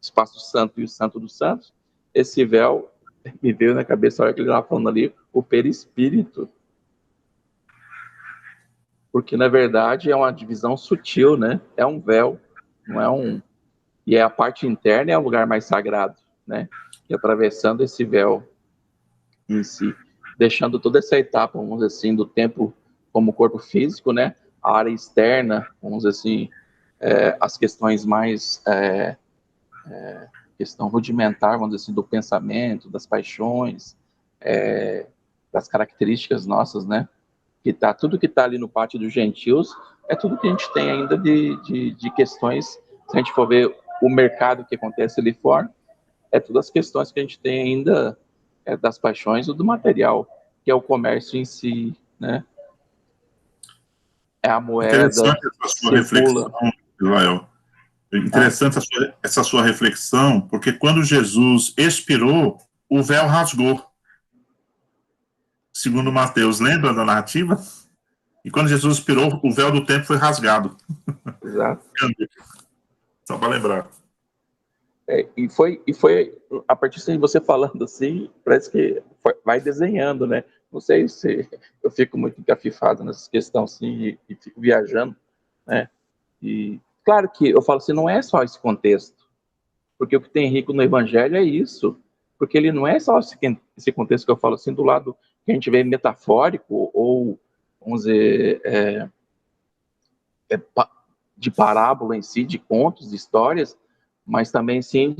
espaço santo e o Santo dos Santos, esse véu me veio na cabeça a hora que ele estava falando ali, o perispírito. Porque, na verdade, é uma divisão sutil, né? É um véu, não é um... E a parte interna é o lugar mais sagrado, né? E atravessando esse véu em si, deixando toda essa etapa, vamos dizer assim, do tempo como corpo físico, né? A área externa, vamos dizer assim, as questões mais... questão rudimentar, vamos dizer assim, do pensamento, das paixões, das características nossas, né? Tudo que está ali no pátio dos gentios é tudo que a gente tem ainda de questões. Se a gente for ver o mercado que acontece ali fora, é todas as questões que a gente tem ainda das paixões ou do material, que é o comércio em si, né? É a moeda, Interessante essa sua circula. reflexão, Israel. Interessante essa sua reflexão, porque quando Jesus expirou, o véu rasgou. Segundo Mateus, lembra da narrativa? E quando Jesus expirou, o véu do templo foi rasgado. Exato. Só para lembrar. E foi a partir de você falando assim, parece que vai desenhando, né? Não sei se eu fico muito encafifado nessa questão assim e fico viajando, né? E claro que eu falo assim, não é só esse contexto, porque o que tem rico no Evangelho é isso, porque ele não é só esse contexto que eu falo assim, do lado que a gente vê metafórico ou, vamos dizer, de parábola em si, de contos, de histórias, mas também sim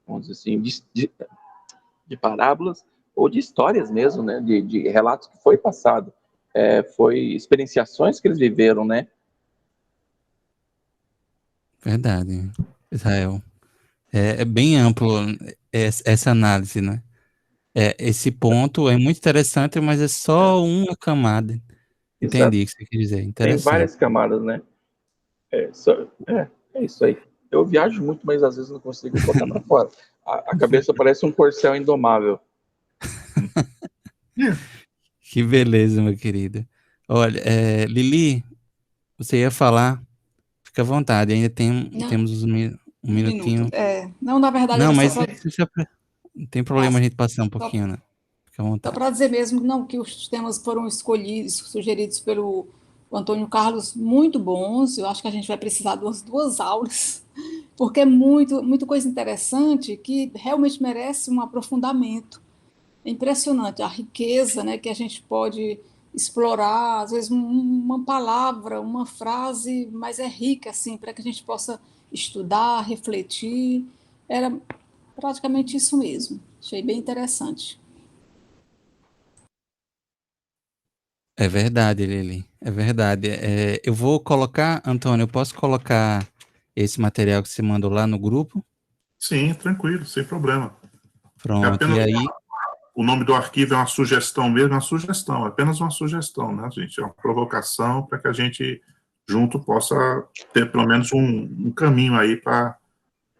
vamos dizer assim, de parábolas ou de histórias mesmo, né? De relatos que foi passado, foi experienciações que eles viveram, né? Verdade, Israel. É bem amplo essa análise, né? Esse ponto é muito interessante, mas é só uma camada. Entendi o que você quer dizer. Tem Interessante. várias camadas, né? É isso aí. Eu viajo muito, mas às vezes não consigo botar para fora. A cabeça parece um corcel indomável. Que beleza, meu querido. Olha, Lili, você ia falar? Fica à vontade, ainda temos um minutinho. Minuto. Não, na verdade, Não, era só mas para não tem problema a gente passar um pouquinho, né? Fica à vontade. dizer mesmo não, que os temas foram sugeridos pelo Antônio Carlos, muito bons. Eu acho que a gente vai precisar de umas 2 aulas, porque é muita coisa interessante que realmente merece um aprofundamento. É impressionante a riqueza, né, que a gente pode explorar, às vezes uma palavra, uma frase, mas é rica assim, para que a gente possa estudar, refletir. Era praticamente isso mesmo. Achei bem interessante. É verdade, Lili. É verdade. Eu vou colocar, Antônio, eu posso colocar esse material que você mandou lá no grupo? Sim, tranquilo, sem problema. Pronto, e aí... O nome do arquivo é uma sugestão mesmo, é uma sugestão, é apenas uma sugestão, né, gente? É uma provocação para que a gente, junto, possa ter pelo menos um caminho aí para...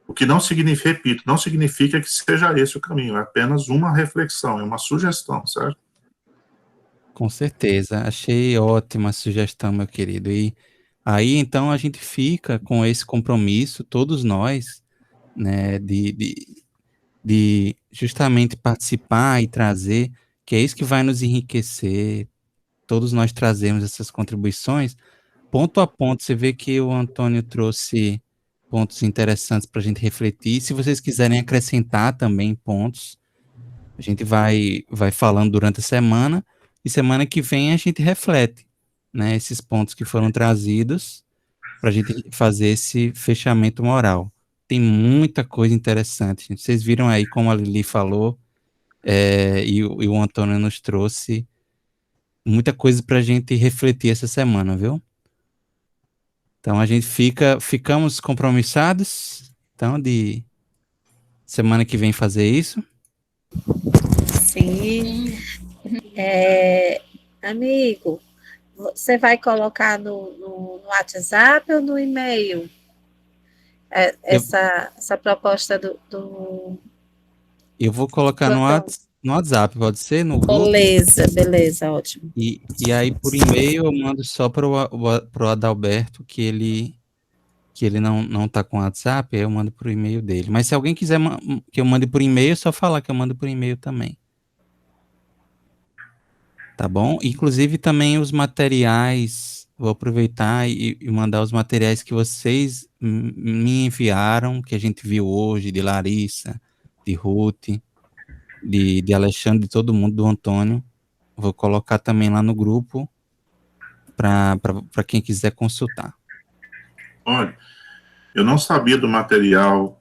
O que não significa, repito, não significa que seja esse o caminho, é apenas uma reflexão, é uma sugestão, certo? Com certeza, achei ótima a sugestão, meu querido. E aí, então, a gente fica com esse compromisso, todos nós, né, de justamente participar e trazer, que é isso que vai nos enriquecer, todos nós trazemos essas contribuições, ponto a ponto. Você vê que o Antônio trouxe pontos interessantes para a gente refletir. Se vocês quiserem acrescentar também pontos, a gente vai falando durante a semana, e semana que vem a gente reflete, né, esses pontos que foram trazidos para a gente fazer esse fechamento moral. Tem muita coisa interessante, gente. Vocês viram aí como a Lili falou, e o Antônio nos trouxe muita coisa para a gente refletir essa semana, viu? Então a gente ficamos compromissados, então, de semana que vem fazer isso. Sim. Amigo, você vai colocar no WhatsApp ou no e-mail? Essa proposta do... Eu vou colocar no WhatsApp, pode ser? No grupo? Beleza, ótimo. E aí, por e-mail, eu mando só para o Adalberto, que ele que ele não tá com WhatsApp, aí eu mando por e-mail dele. Mas se alguém quiser que eu mande por e-mail, é só falar que eu mando por e-mail também. Tá bom? Inclusive também os materiais, vou aproveitar e mandar os materiais que vocês me enviaram, que a gente viu hoje, de Larissa, de Ruth, de Alexandre, de todo mundo, do Antônio. Vou colocar também lá no grupo para quem quiser consultar. Olha, eu não sabia do material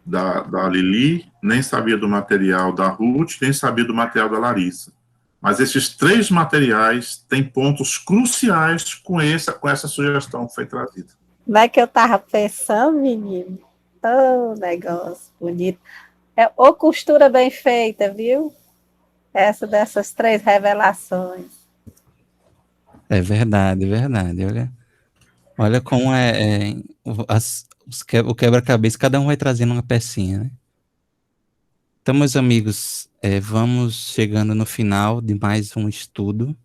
da Lili, nem sabia do material da Ruth, nem sabia do material da Larissa. Mas esses 3 materiais têm pontos cruciais com essa sugestão que foi trazida. Não é que eu estava pensando, menino? Oh, negócio bonito. É ou costura bem feita, viu? Essa dessas 3 revelações. É verdade, é verdade. Olha como o quebra-cabeça, cada um vai trazendo uma pecinha, né? Então, meus amigos, vamos chegando no final de mais um estudo,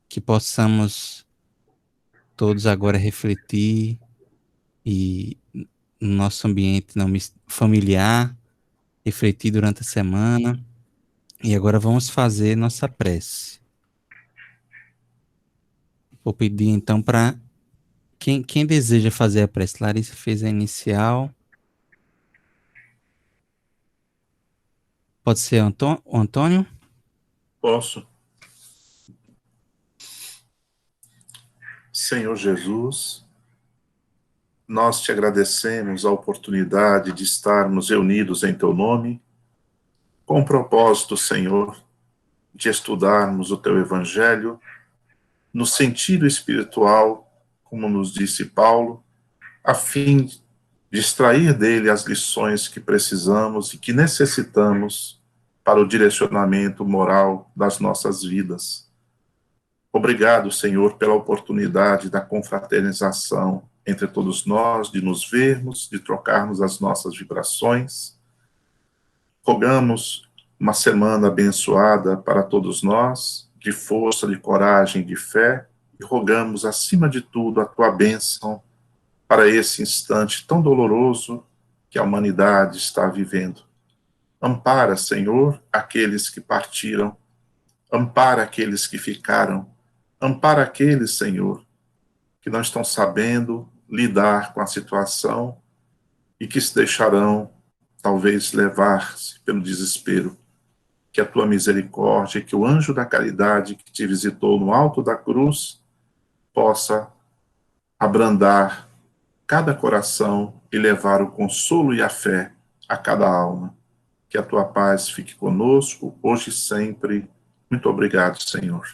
que possamos todos agora refletir e no nosso ambiente familiar, refletir durante a semana. E agora vamos fazer nossa prece. Vou pedir então para quem deseja fazer a prece. Larissa fez a inicial. Pode ser o Antônio? Posso? Senhor Jesus, nós te agradecemos a oportunidade de estarmos reunidos em teu nome, com o propósito, Senhor, de estudarmos o teu evangelho no sentido espiritual, como nos disse Paulo, a fim de extrair dele as lições que precisamos e que necessitamos para o direcionamento moral das nossas vidas. Obrigado, Senhor, pela oportunidade da confraternização entre todos nós, de nos vermos, de trocarmos as nossas vibrações. Rogamos uma semana abençoada para todos nós, de força, de coragem, de fé, e rogamos, acima de tudo, a tua bênção para esse instante tão doloroso que a humanidade está vivendo. Ampara, Senhor, aqueles que partiram, ampara aqueles que ficaram, ampara aqueles, Senhor, que não estão sabendo lidar com a situação e que se deixarão, talvez, levar-se pelo desespero. Que a tua misericórdia, que o anjo da caridade que te visitou no alto da cruz, possa abrandar cada coração e levar o consolo e a fé a cada alma. Que a tua paz fique conosco, hoje e sempre. Muito obrigado, Senhor.